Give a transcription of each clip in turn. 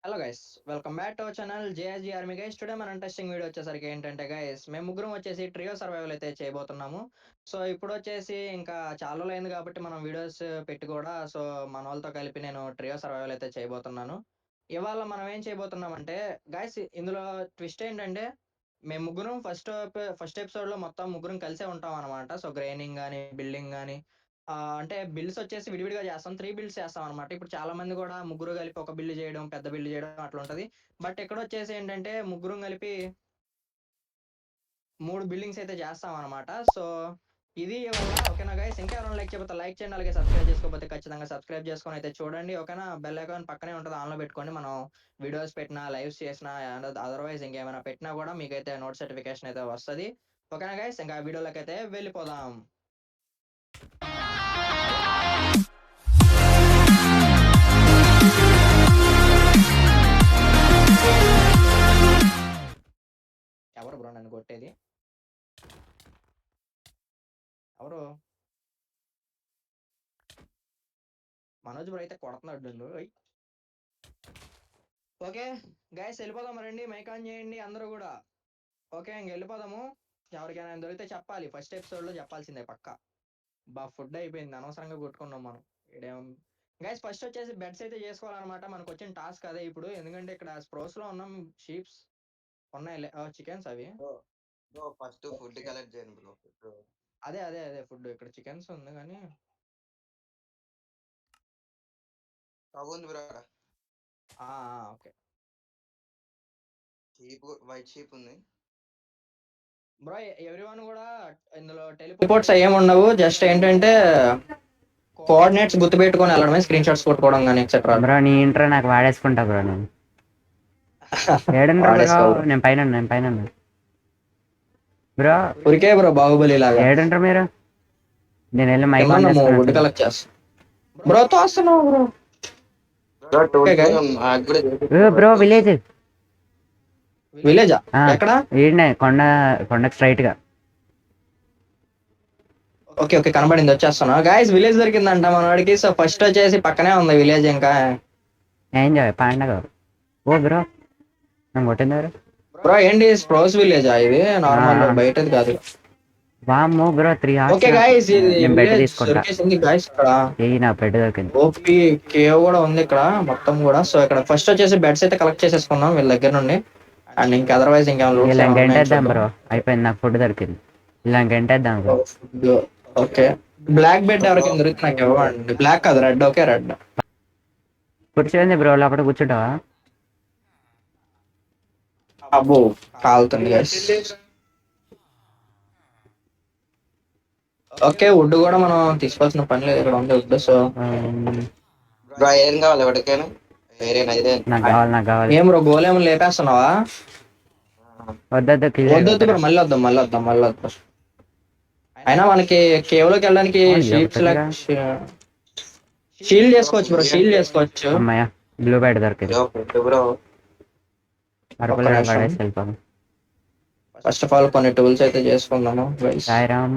Hello guys, welcome back to our channel JSG army guys. Today మనం testing video వచ్చేసరికి ఏంటంటే guys, మేము ముగ్గురం వచ్చేసి ట్రియో సర్వైవల్ అయితే చేయబోతున్నాము. సో ఇప్పుడు వచ్చేసి ఇంకా చాలా రోజులు అయింది కాబట్టి మనం వీడియోస్ పెట్టి కూడా సో మన వాళ్ళతో కలిపి నేను ట్రియో సర్వైవల్ అయితే చేయబోతున్నాను. ఇవాళ మనం ఏం చేయబోతున్నామంటే గైస్, ఇందులో ట్విస్ట్ ఏంటంటే మేము ముగ్గురం ఫస్ట్ ఎపిసోడ్ లో మొత్తం ముగ్గురం కలిసే ఉంటాం అనమాట. సో గ్రైనింగ్ కానీ బిల్డింగ్ కానీ అంటే బిల్డ్స్ వచ్చేసి విడివిడిగా చేస్తాం. 3 బిల్డ్స్ చేస్తాం అనమాట. ఇప్పుడు చాలా మంది కూడా ముగ్గురు కలిపి ఒక బిల్డ్ చేయడం, పెద్ద బిల్డ్ చేయడం అట్లా ఉంటది. బట్ ఇక్కడ వచ్చేసి ఏంటంటే ముగ్గురం కలిపి 3 బిల్డింగ్స్ అయితే చేస్తాం అనమాట. సో ఇది ఇవాళ ఓకేనా గైస్. ఇంకా ఎవరైనా లైక్ చేయకపోతే లైక్ చేయండి, అలాగే సబ్స్క్రైబ్ చేసుకోకపోతే ఖచ్చితంగా సబ్స్క్రైబ్ చేసుకొని అయితే చూడండి ఓకేనా. బెల్ ఐకాన్ పక్కనే ఉంటుంది, ఆన్లో పెట్టుకోండి. మనం వీడియోస్ పెట్టినా, లైవ్స్ చేసినా, అదర్వైజ్ ఇంకేమైనా పెట్టినా కూడా మీకైతే నోటిఫికేషన్ అయితే వస్తుంది ఓకేనా గైస్. ఇంకా వీడియోలోకి అయితే వెళ్ళిపోదాం. ఎవరు బ్రో నన్ను కొట్టేది? ఎవరు? మనోజ్ బ్రో అయితే కొడుతున్నాడు నన్ను. ఓకే గైస్, వెళ్ళిపోదాం రండి. మైక్ ఆన్ చేయండి అందరూ కూడా. ఓకే ఇంక వెళ్ళిపోదాము. ఎవరికైనా దొరికితే చెప్పాలి, ఫస్ట్ ఎపిసోడ్ లో చెప్పాల్సిందే పక్క. ఫుడ్ అయిపోయింది, అనవసరంగా కొట్టుకున్నాం మనం. ఇదేం గైస్, ఫస్ట్ వచ్చేసి బెడ్స్ అయితే చేసుకోవాలన్నమాట. మనకు వచ్చిన టాస్క్ అదే ఇప్పుడు. ఎందుకంటే ఇక్కడ స్ప్రోస్ లో ఉన్నాం. షీప్స్ ఉన్నాయి, చికెన్స్ అవి. ఫస్ట్ ఫుడ్ కలెక్ట్ చేయండి బ్రో. అదే అదే అదే ఫుడ్. ఇక్కడ చికెన్స్ ఉంది కానీ అవును bro, okay sheep white sheep ఉంది బ్రో. ఎవ్రీవన్ కూడా ఇందులో టెలిపోర్ట్స్ ఏమి ఉండవు. జస్ట్ ఏంటంటే కోఆర్డినేట్స్ గుర్తుపెట్టుకొని వెళ్ళడమే, స్క్రీన్ షాట్స్ కొట్టుకోవడం కానీ ఎక్సెట్రా. బ్రో నీ ఇంట్రో నాకు వాడేసుకుంటా బ్రో. నేను ఏడుండ్రా బ్రో? నేను పైన బ్రో. ఉరికే బ్రో, బాహుబలి లాగా. ఏడుండ్రా మీరు? నేను వెళ్ళి మైక్ ఆన్ వుడ్ కలెక్ట్ చేస్తా బ్రో. తోస్తున్నావు బ్రో. బ్రో విలేజ్ విలేజా? ఎక్కడ? ఈడనే కొండకి స్ట్రైట్ గా. ఓకే ఓకే, కనబడింది, వచ్చేస్తున్నా గాయస్. విలేజ్ దొరికిందంట మన వాడికి. సో ఫస్ట్ వచ్చేసి పక్కనే ఉంది విలేజ్. ఇంకా ఎంజాయ్ పండగ. ఓ బ్రో నన్ను కొట్టింది బ్రో. ఏంటి స్ప్రోస్ విలేజా ఇది? నార్మల్ బయటది కాదు. వామ్మో బ్రో 3 ఓకే గాయ్స్, ఇది నేను బెడ్ తీసుకుంటా. దొరికేసింది గాయ్స్. ఇక్కడ నా బెడ్ దొరికింది. ఓపీ కేవ్ కూడా ఉంది ఇక్కడ మొత్తం కూడా. సో ఇక్కడ ఫస్ట్ వచ్చేసి బెడ్స్ అయితే కలెక్ట్ చేసేసుకున్నాం వీళ్ళ దగ్గర నుండి. అండ్ ఇంకా అదర్వైజ్ ఇలా గంటేద్దాం బ్రో. అయిపోయింది, నాకు ఫుడ్ దొరికింది. ఇలా గంటేద్దాం బ్రో. ఓకే, బ్లాక్ బెడ్ ఎవరికైనా దొరికి నాకు ఇవ్వండి. బ్లాక్ కాదు, రెడ్. Okay red. కూర్చోండి బ్రో, లోపల కూర్చుంటావా? అబ్బో కాలుతుంది గాయ్స్. ఓకే, వుడ్ కూడా మనం తీసుకోవాల్సిన పని లేదు, ఇక్కడ ఉంది వుడ్. సో బ్రో ఏం కావాలి ఎవరికైనా? నాకు కావాలి. ఏం బ్రో, గోలేమో లేపేస్తున్నావా? వద్దొద్దు బ్రో, మళ్ళీ వద్దాం. అయినా మనకి కేవ్ లోకి వెళ్ళడానికి షీల్డ్ చేసుకోవచ్చు బ్రో, షీల్డ్ చేసుకోవచ్చు. అమ్మాయ బ్లూ బెడ్ దొరికింది. ఫస్ట్ ఆఫ్ ఆల్ కొన్ని టూల్స్ అయితే చేసుకుందాము. సాయిరామ్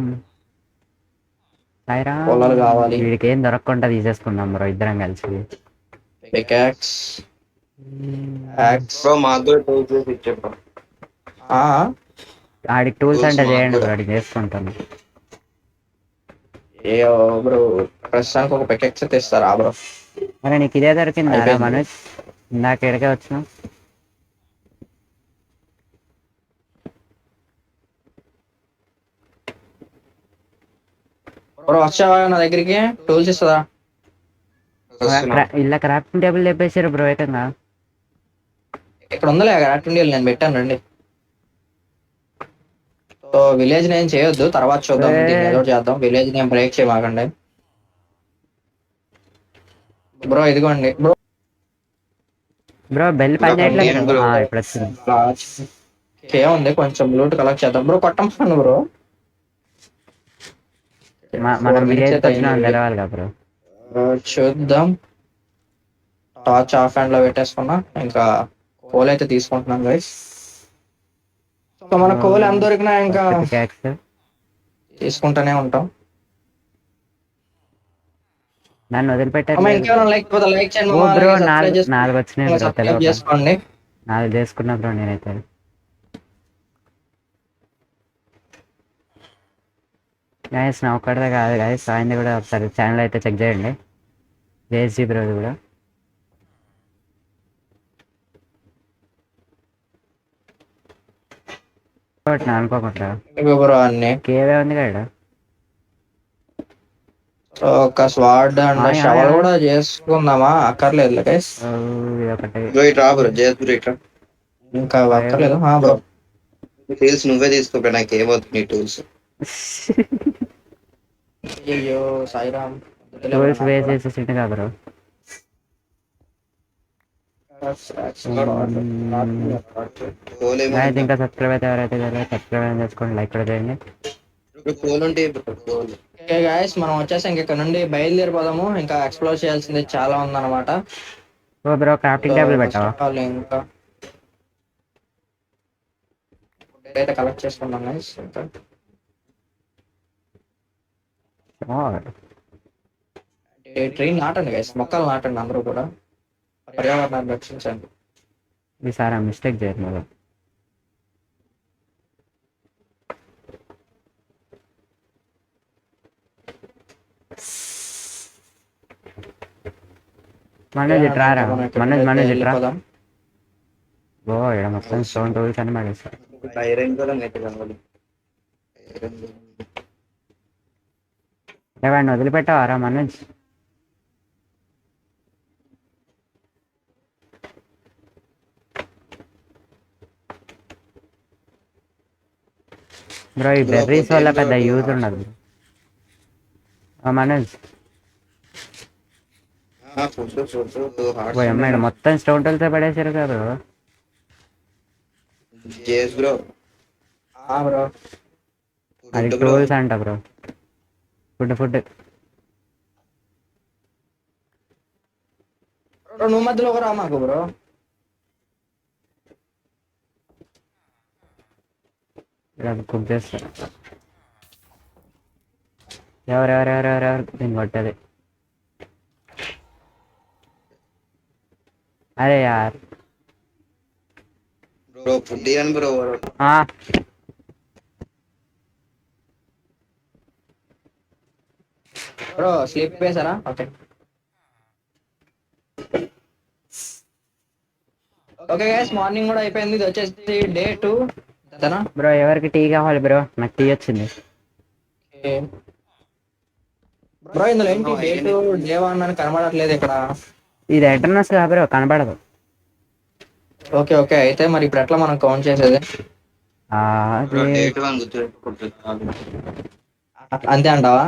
పొలాలు కావాలి. వీడికి ఏం దొరకకుండా తీసేసుకుందాం బ్రో ఇద్దరం కలిసి. పికాక్స్, బ్రో మాకు టూల్స్ ఇచ్చే బ్రో. ఆడికి టూల్స్ అంటే చేయండి బ్రో, ఆడికి చేసుకుంటాను. ఏ బ్రో, ప్రస్తుతానికి ఒక పికాక్స్ అయితే ఇస్తారా బ్రో? అరే నీకు ఇదే దొరికింది మనోజ్? ఇందాక ఎక్కడికే వచ్చినా బ్రో. వచ్చావా నా దగ్గరికి? టూల్స్ ఇస్తుందా? ఇలా క్రాఫ్టింగ్ టేబుల్ లేపేసారు బ్రో ఏకంగా. ఇక్కడ ఉందలే క్రాఫ్టింగ్ టేబుల్, నేను పెట్టాను రండి. సో విలేజ్ నేమ్ చేయొద్దు, తర్వాత చూద్దాం. ఏదో చేద్దాం. విలేజ్ నేమ్ బ్రేక్ చేయమాకండి బ్రో. ఇదిగోండి బ్రో. బ్రో బెల్ పని చేయట్లేదు. ఇప్పుడు వచ్చింది. ఏముంది, కొంచెం లూట్ కలెక్ట్ చేద్దాం బ్రో. కొట్టండి బ్రో. మనం విలేజ్ తెలవాలి కదా బ్రో. చూద్దాం. టార్చ్ ఆఫ్ హ్యాండ్ లో పెట్టేసుకున్నా. ఇంకా కోల్ అయితే తీసుకుంటున్నాం గైస్. సో మన కోల్ ఎంత దొరికినా ఇంకా తీసుకుంటూనే ఉంటాం. నన్ను వదిలిపెట్టారు అమ్మ లేదు. ఇంకేమైనా లైక్ చేయండి ఓ మామ, బ్రో అలాగే నాలుగు సబ్స్క్రైబ్ నాలుగు వచ్చినాయి బ్రో సబ్స్క్రైబ్ తెలియక. చేసుకోండి. 4 చేసుకున్నా బ్రో నేనైతే. గైస్ నా ఒక్కడిదే కాదు గైస్, ఆయనది కూడా ఒకసారి ఛానల్ అయితే చెక్ చేయండి. జేఎస్జీ బ్రోది కూడా. నా అనుకోకుండా ఇగో బ్రో అన్ని. కేవే ఉంది కదా. సో ఒక స్వాడ్ అండ్ ఆయ్ ఆయ్ షవల్ ఆయ్. కూడా చేసుకుందామా? అక్కర్లేదు గైస్, ఓ, ఇది ఒకటి. బ్రో ఇటు రా బ్రో, జేఎస్ బ్రో ఇట్లా. ఇంకా ఆయ్ అక్కర్లేదు. బ్రో టూల్స్ నువ్వే తీసుకోపోయి, నాకు ఏమవుతుంది నీ టూల్స్. అయ్యో సాయిరామ్, వద్దులే బ్రో టూల్స్ నాకు వేస్ట్ కూడా. చేసేసింది కదా బ్రో. కోల్ ఏమో అయితే ఇంకా సబ్స్క్రైబ్ అయితే ఎవరైతే సబ్స్క్రైబ్ చేసుకోండి, లైక్ కూడా చేయండి. కోల్ ఉంటే బ్రో కోల్. ఓకే గాయస్, మనం వచ్చేసి ఇంక ఇక్కడ నుండి బయలుదేరిపోదాము. ఇంకా ఎక్స్ప్లోర్ చేయాల్సింది చాలా ఉందన్నమాట. ఓ బ్రో క్రాఫ్టింగ్ టేబుల్ ఫస్ట్ పెట్టావా? ఆఫ్ ఆల్ ఇంకా అయితే కలెక్ట్ చేసుకున్నాం గైస్. ఇంకా ట్రీ నాటండి గైస్, మొక్కలు నాటండి అందరూ కూడా, పర్యావరణాన్ని రక్షించండి. ఈసారి మిస్టేక్ చేయరు మీరు. మనోజ్ ఇట్రారా, మనోజ్ ఇట్రా. వెళ్ళిపోదాం. ఓ ఇక్కడ మొత్తం స్టోన్ టూల్స్ అని పడేస్తారు. ఐరన్ కూడా అయితే కావాలి. ఐరన్ వాడిని వదిలిపెట్టావారా మనోజ్? బ్రో ఈ బెర్రీస్ వల్ల పెద్ద యూజ్ ఉండదు మనోజ్. ఓ అమ్మాయి మొత్తం స్టోన్ టూల్స్ పడేసారు కదా బ్రో. JS bro. బ్రో అది టూల్స్ అంట బ్రో. ఫుడ్ నువ్వు మధ్యలో ఒక రా మాకు బ్రో. కుక్ చేస్తారు. ఎవరెవరెవరెవరెవరు దీన్ని కొట్టది. అరే యార్ బ్రో ఫుడ్ ఇయ్యండి బ్రో. బ్రో స్లీప్ వేసారా? ఓకే ఓకే గైస్, మార్నింగ్ కూడా అయిపోయింది. ఇది వచ్చేసి డే 2 అంతేనా బ్రో? ఎవరికి టీ కావాలి బ్రో? నాకు టీ వచ్చింది. బ్రో ఇందులో ఏంటి డే 2 డే 1 అని కనబడట్లేదు ఇక్కడ. ఇది ఎంటర్నెస్ కా బ్రో, కనబడదు. ఓకే ఓకే, అయితే మరి ఇప్పుడు ఎట్లా మనం కౌంట్ చేసేది? అంతే అంటావా?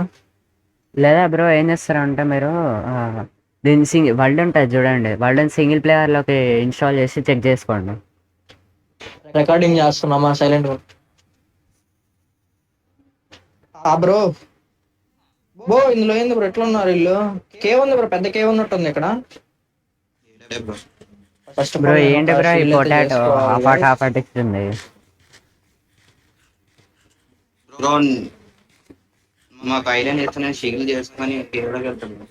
లేదా బ్రో ఏం చేస్తారంటే మీరు దీన్ని వరల్డ్ ఉంటుంది చూడండి, వరల్డ్ సింగిల్ ప్లేయర్లోకి ఇన్స్టాల్ చేసి చెక్ చేసుకోండి. రికార్డింగ్ చేస్తున్నామా? Silent bro. బో ఇందులో ఏంది బ్రో, ఎట్లా ఉన్నారు వీళ్ళు? కేవ్ ఉంది బ్రో, పెద్ద కేవ్ ఉన్నట్టుంది ఇక్కడ. ఫస్ట్ బ్రో ఏంటి బ్రో ఈ పొటాటో హాఫ్ ఇస్తుంది. బ్రో మాకు ఐరన్ చేస్తాను, షిగిల్ చేసుకొని కేవలం వెళ్తాను.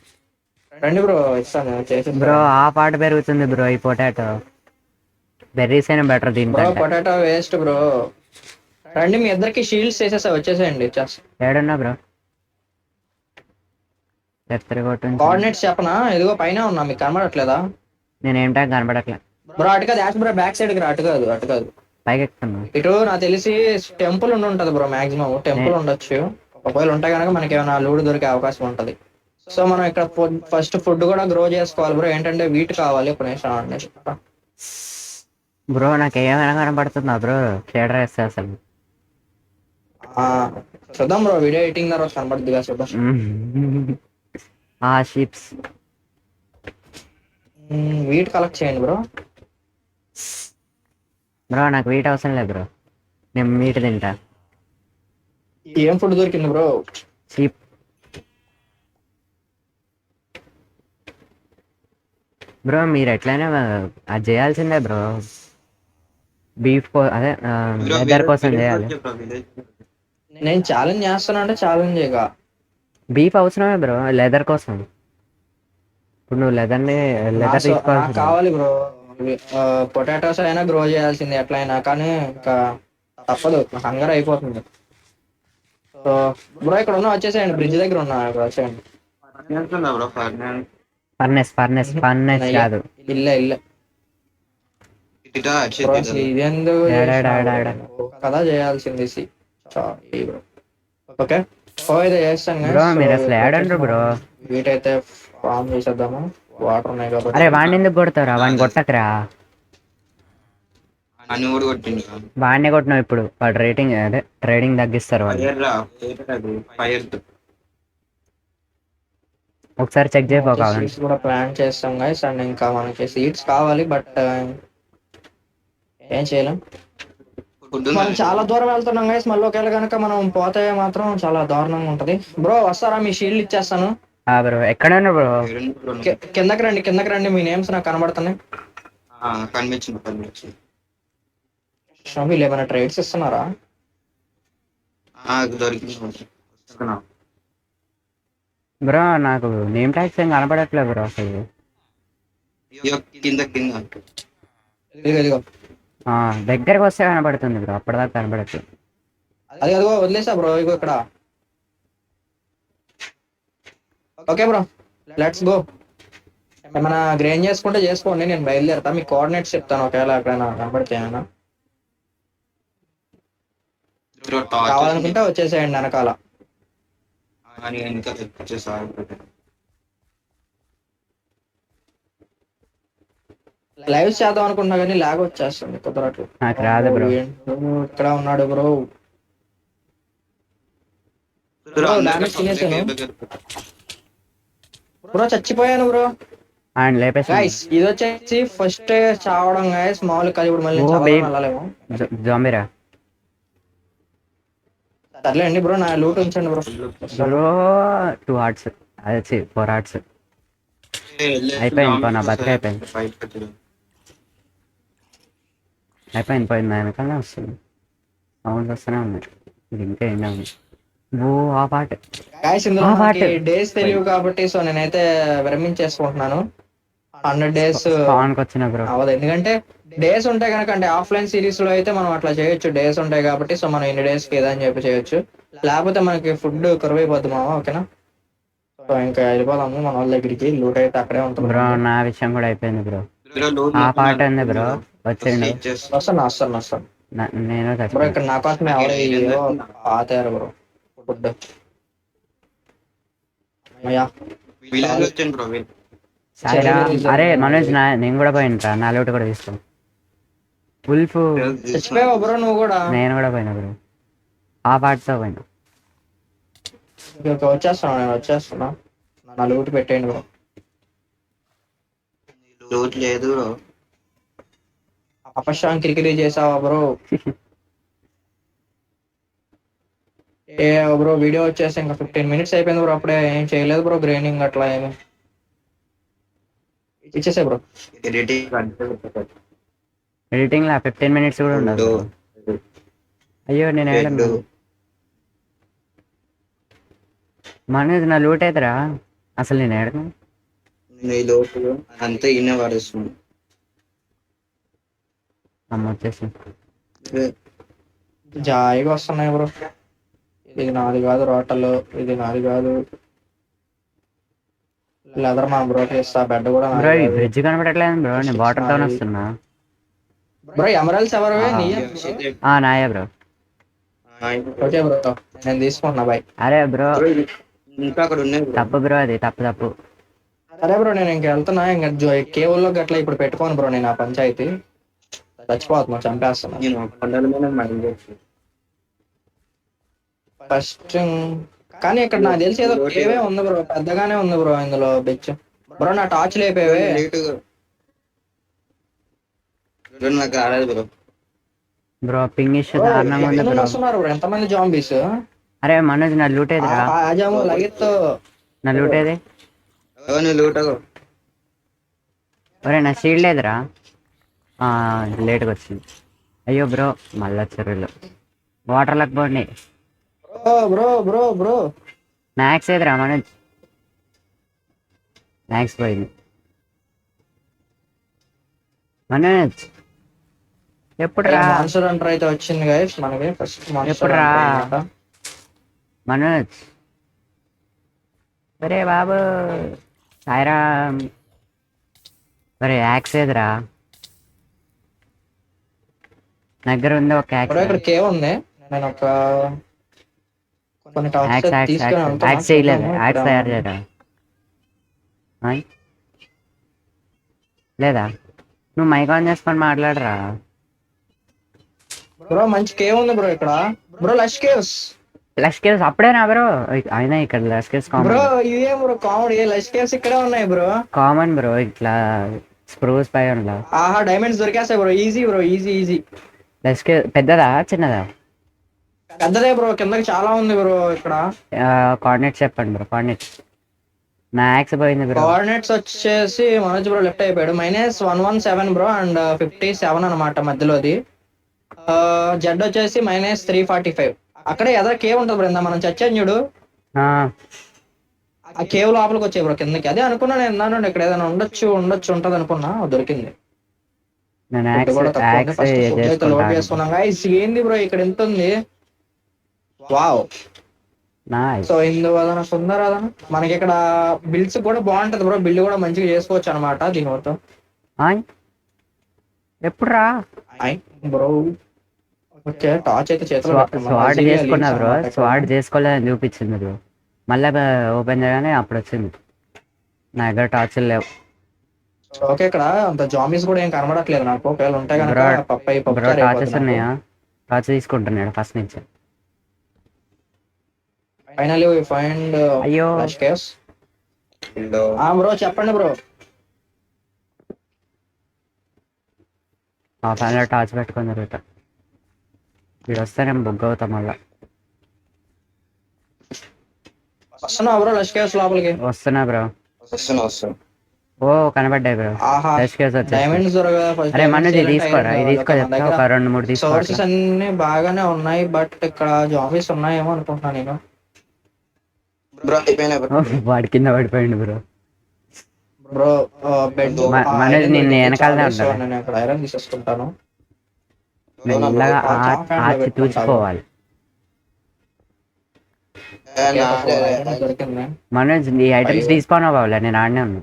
రండి బ్రో, ఇస్తాను చేసి. బ్రో హాఫ్ పెరుగుతుంది బ్రో ఈ పొటాటో. బెర్రీస్ అయినా బెటర్ దీనికంటే. Potato waste bro. రండి మీ ఇద్దరికి షీల్డ్స్ చేసేసా, వచ్చేసేయండి. ఏడున్నా బ్రో? కోఆర్డినేట్స్ చెప్పనా? ఇదిగో పైన ఉన్నా, మీకు కనబడట్లేదా? నేను ఏంటో కనబడట్లే బ్రో. అటు కాదు యాష్ బ్రో, బ్యాక్ సైడ్ రా. అటు కాదు పైకి ఎక్కుతున్నా. ఇటు నాకు తెలిసి టెంపుల్ ఉంటది బ్రో, మాక్సిమం టెంపుల్ ఉండొచ్చు. ఒకవేళ ఉంటే కనుక మనకి ఏమైనా లూడు దొరికే అవకాశం ఉంటది. సో మనం ఇక్కడ ఫస్ట్ ఫుడ్ కూడా గ్రో చేసుకోవాలి బ్రో. ఏంటంటే వీట్ కావాలి. ఒక నిమిషం బ్రో, నాకు ఏమైనా కనబడుతుందా బ్రో? షేడర్ వేస్తే అసలు చూద్దాం బ్రో, వీడియో ఎడిటింగ్ తర్వాత కనబడుద్దిగా చూద్దాం. షిప్స్ వీట్ కలెక్ట్ చేయండి బ్రో. బ్రో నాకు వీట్ అవసరం లేదు బ్రో, నేను మీట్ తింటా. ఏం ఫుడ్ దొరికింది బ్రో? షీప్. బ్రో మీరు ఎట్లయినా అది చేయాల్సిందే బ్రో. బీఫ్ అదే లెదర్ కోసం చేయాలి. నేను ఛాలెంజ్ చేస్తున్నా అంటే ఛాలెంజ్ చేయగా బీఫ్ అవసరమే బ్రో లెదర్ కోసం. ఇప్పుడు నువ్వు లెదర్ నాకు తీసుకోవాల్సింది. కావాలి బ్రో. పొటాటోస్ అయినా గ్రో చేయాల్సింది ఎట్లయినా, కానీ ఇంకా తప్పదు, హంగర్ అయిపోతుంది. సో బ్రో ఇక్కడ ఉన్న వచ్చేసేయండి, బ్రిడ్జ్ దగ్గర ఉన్నా, ఇక్కడ వచ్చేయండి. బ్రో ఫర్నెస్ అయ్యా, కాదు. ఇల్లే బ్రో. అసలు ఇదెందుకు కదా చేయాల్సింది బ్రో. ఓకే, అయితే చేస్తాను బ్రో మీరు అసలు ఏడండ్రు బ్రో. వీటైతే ఫామ్ చేసేద్దాము, వాటర్ ఉన్నాయి కాబట్టి. అరే వాడిని ఎందుకు కొడతావురా? వాడిని కొట్టకరా. అని కూడా కొట్టిండు వాడినే కొట్టినావు ఇప్పుడు. వాడు రేటింగ్ అదే ట్రేడింగ్ తగ్గిస్తారు వాళ్ళు. ఫైర్ ఒకసారి చెక్ చేయకపోవాలి. సీడ్స్ కూడా ప్లాన్ చేస్తాం గైస్, అండ్ ఇంకా మనకి సీడ్స్ కావాలి, బట్ ఏం చేయలేం. మనం చాలా దూరం వెళ్తున్నాం గైస్, మళ్ళీ ఒకవేళ కనుక మనం పోతే మాత్రం చాలా దారుణంగా ఉంటది. బ్రో వస్తారా? మీ షీల్డ్ ఇచ్చేస్తాను. బ్రో ఎక్కడ ఉన్నా బ్రో? కిందకి రండి, మీ నేమ్స్ నాకు కనబడుతున్నాయి. కనిపించింది. వీళ్ళు ఏమైనా ట్రేడ్స్ ఇస్తున్నారా? దొరికింది బ్రో నాకు నేమ్ ట్యాగ్స్ ఏం కనపడట్లేదు బ్రో అసలు. కింద ఇదిగో దగ్గరకు వస్తే కనపడుతుంది బ్రో, అప్పటిదాకా కనపడట్లేదు. అదిగో వదిలేసా బ్రో, ఇగో ఇక్కడ. Okay bro, let's go. ఏమైనా గ్రెయిన్ చేసుకుంటే చేసుకోండి, నేను బయలుదేరుతా. మీకు కోఆర్డినేట్స్ చెప్తాను, ఒకవేళ ఎక్కడైనా కనపడితే ఏమైనా. కావాలనుకుంటే వచ్చేసేయండి వెనకాల. లైవ్ చేద్దాం అనుకుంటున్నా కానీ లాగ్ వచ్చేస్తుంది, కుదరట్లేదు. నాకు రాదు బ్రో. ఇక్కడ ఉన్నాడు బ్రో. డామేజ్ తినేసాను బ్రో, చచ్చిపోయాను బ్రో. అండ్ లేపేసి గైస్ ఇది వచ్చేసి ఫస్ట్ చావడం గైస్, మామూలు కలిపి మళ్ళీ వెళ్ళలేము. జాంబీరా సర్లేండి బ్రో, నా లూట్ ఉంచండి బ్రో. బ్రో 2 hearts, అదే 4 hearts అయిపోయింది. నా బతిక అయిపోయింది. పోయింది. వెనకాలనే వస్తుంది, సౌండ్ వస్తూనే ఉంది. ఇది ఇంకా ఏంటో ఉంది. ఆ పాట గైస్ ఇందులో మనకి డేస్ తెలియవు కాబట్టి సో నేనైతే విరమించేసుకుంటున్నాను. 100 days వచ్చిన బ్రో అవ్వదు, ఎందుకంటే డేస్ ఉంటాయి కనుక. అంటే ఆఫ్లైన్ సిరీస్ లో అయితే మనం అట్లా చేయొచ్చు, డేస్ ఉంటాయి కాబట్టి. సో మనం ఇన్ని డేస్ కి ఏదని చెప్పి చేయొచ్చు, లేకపోతే మనకి ఫుడ్ కరువైపోద్ది మామ. ఓకేనా? సో ఇంకా వెళ్ళిపోదాము మన వాళ్ళ దగ్గరికి. లూట్ అయితే అక్కడే ఉంటుంది బ్రో. నా విషయం కూడా అయిపోయింది బ్రో. ఆ పాట ఉంది బ్రో, వచ్చేయండి. వస్తాను నేను బ్రో. ఇక్కడ నా కోసమే ఎవరో పాతారు బ్రో ఫుడ్. అయ్యా సరేరా. అరే మనోజ్, నేను కూడా పోయినరా, నా లోటు కూడా తీసుకో. ఉల్ఫ్ చచ్చిపోయావు బ్రో నువ్వు కూడా. నేను కూడా పోయినా బ్రో, ఆ పాటతో పోయినా. వచ్చేస్తున్నా. నా లూట్ పెట్టేయండి బ్రో. లూట్ లేదు బ్రో. అపశాం కిరికిరి చేసావా బ్రో? ఏ బ్రో వీడియో వచ్చేసి ఇంకా 15 minutes అయిపోయింది బ్రో, అప్పుడే ఏం చేయలేదు బ్రో. గ్రైండింగ్ అట్లా ఏమి ఇచ్చేసే బ్రో. ఎడిటింగ్ లా 15 minutes కూడా ఉండదు. అయ్యో నేను మనోజ్ నా లూట్ అవుతారా అసలు? నేను ఏడను అంతా ఈయన వాడేస్తున్నాను. అమ్మ వచ్చేసి జాయిగా వస్తున్నాయి బ్రో. ఇది నాది కాదు రోటలు, ఇది నాది కాదు. లెదర్ మా బ్రోకి ఇస్తా. బెడ్ కూడా బ్రిడ్జ్ కనపడట్లేదు బ్రో, నేను వాటర్ తో వస్తున్నా బ్రో. ఎమరాల్డ్స్ ఎవరివే? నాయా బ్రో. ఓకే బ్రో, నేను తీసుకుంటున్నా బాయ్. అరే బ్రో ఇంకా అక్కడ ఉన్నాయి. తప్పు బ్రో, అది తప్పు. అరే బ్రో నేను ఇంక వెళ్తున్నా. ఇంకా కేవుల్లో గట్లా ఇప్పుడు పెట్టుకోను బ్రో. నేను ఆ పంచాయతీ చచ్చిపోతున్నా, చంపేస్తున్నా. ఫస్ట్ కానీ ఇక్కడ నాకు తెలిసి ఏదో కేవే ఉంది బ్రో, పెద్దగానే ఉంది బ్రో ఇందులో బెచ్. బ్రో నా టార్చ్ లేపేవే. నాకు రాలేదు బ్రో. బ్రో పింగ్ ఇష్యూ దారుణంగా ఉంది బ్రో. వస్తున్నారు బ్రో, ఎంతమంది జాంబీస్. అరే మనోజ్ నా లూట్ ఏదిరా? నా లూట్ ఏది? ఒరే నా షీల్డ్ లేదురా. లేట్గా వచ్చింది. అయ్యో బ్రో మళ్ళీ వచ్చారు వీళ్ళు. వాటర్లకు పోండి బ్రో. మ్యాక్స్ ఏదిరా మనోజ్? మ్యాక్స్ పోయింది. మనోజ్ ఎప్పుడు రా మాన్సర్ అంటర్ అయితే వచ్చింది గైస్ మనకి ఫస్ట్ మాన్సర్ ఎప్పుడు రా? అన్నమాట. మనోజ్ ఒరే బాబు సాయిరామ్ ఒరే యాక్స్ ఏదిరా దగ్గర ఉంది ఒక బ్రో ఇక్కడ యాక్స్ కేవ్ ఉంది. నేను ఒక కొన్ని టాప్స్ యాక్స్ యాక్స్ తీసుకొని యాక్స్ వెళ్తున్నా. యాక్స్ చేయలేదు చూద్దాము యాక్స్ ఇక్కడ. తయారు చేయరా ఆయ్? లేదా నువ్వు మైక్ ఆన్ చేసుకొని మాట్లాడరా బ్రో మంచి కేవ్ ఉంది బ్రో ఇక్కడ. Bro lush caves. Lush caves అప్పుడేనా బ్రో అయినా ఇక్కడ లష్ కేవ్స్ బ్రో కామన్ ఇదే బ్రో కామెడీ. లష్ కేవ్స్ ఇక్కడే ఉన్నాయి బ్రో. కామన్ బ్రో ఇట్లా స్ప్రూస్ పై ఉందా ఆహా డైమండ్స్ దొరికేస్తాయి bro. Easy bro easy easy. Lush cave పెద్దదా చిన్నదా పెద్దదే బ్రో. కిందకి చాలా ఉంది బ్రో ఇక్కడ. కోఆర్డినేట్స్ చెప్పండి బ్రో కోఆర్డినేట్స్ నా యాక్స్ పోయింది బ్రో కోఆర్డినేట్స్ వచ్చేసి మనోజ్ బ్రో లెఫ్ట్ అయిపోయాడు. -117 బ్రో అండ్ 57 అనమాట మధ్యలోది. జెడ్ వచ్చేసి -345. అక్కడే ఎదర కేవ్ ఉంటుంది బ్రో. ఇందా మనం చచ్చాను చూడు. ఆ, ఆ కేవ్ లోపలికి వచ్చాయి బ్రో కిందకి. అదే అనుకున్నా నేను ఉన్నాను ఇక్కడ ఏదైనా ఉండొచ్చు ఉంటది అనుకున్నా. దొరికింది. నేను ఫుడ్ యాక్స్ కూడా తక్కువ ఉంది. యాక్స్ ఫస్ట్ ఫుడ్ అయితే లోడ్ చేసుకుంటాను చేసుకున్నాం. గైస్ ఏంది బ్రో ఇక్కడ ఎంత ఉంది. వావ్. నైస్ సో ఇందువలన సుందరాదన మనకి ఇక్కడ బిల్స్ కూడా బాగుంటది బ్రో. బిల్డ్ కూడా మంచిగా చేసుకోవచ్చు అనమాట దీని మొత్తం. ఎప్పుడు రా బ్రో ఓకే టార్చ్ అయితే చేతిలో పెట్టుకున్నా. స్వాడ్ Easy గా చేసుకున్నా leads బ్రో అన్నమాట ఇక్కడ. స్వాడ్ చేసుకోలేదని చూపించింది బ్రో మళ్ళీ ఓపెన్ చేయగానే అప్పుడు వచ్చింది నా దగ్గర టార్చ్లు లేవు ఓకే ఇక్కడ అంత జాంబీస్ కూడా ఏం కనబడట్లేదు నాకు. ఒకవేళ ఉంటే కనుక బ్రో పప్పు బ్రో టార్చెస్ ఉన్నాయా టార్చ్ తీసుకుంటున్నాడు ఫస్ట్ నుంచి ఫైనల్లీ వి ఫైండ్ అయ్యో ఫ్లాష్ కేవ్స్. Hello. బ్రో చెప్పండి బ్రో. ఆ ఫ్యాన్లో టార్చ్ పెట్టుకొని తిరుగుతా వీడు వస్తే నేను బుక్ అవుతా మళ్ళా వస్తున్నా బ్రో లష్ కేవ్స్ లోపలికి. వస్తున్నా బ్రో వస్తున్నా. ఓ కనబడ్డాయి బ్రో ఆహా ఫ్రెష్ కేసు వచ్చేసి డైమండ్స్ అరే మనోజ్ ఇది తీసుకోరా ఇది తీసుకో చెప్తా ఒక 2-3 తీసుకో సోర్సెస్ అన్ని బాగానే ఉన్నాయి. బట్ ఇక్కడ జాంబీస్ ఉన్నాయేమో అనుకుంటున్నా నేను. బ్రో అయిపోయినా బ్రో. వాడి కింద పడిపోయింది బ్రో బ్రో బెడ్ మనోజ్ నిన్ను వెనకాలనే ఉంటాడు నేను ఇక్కడ ఐరన్ తీసేసుకుంటాను. మెల్లగా ఆచి తూచిపోవాలి దొరికింది. మనోజ్ ఈ ఐటమ్స్ తీసుకోను బావులే నేను ఆడనే ఉన్నా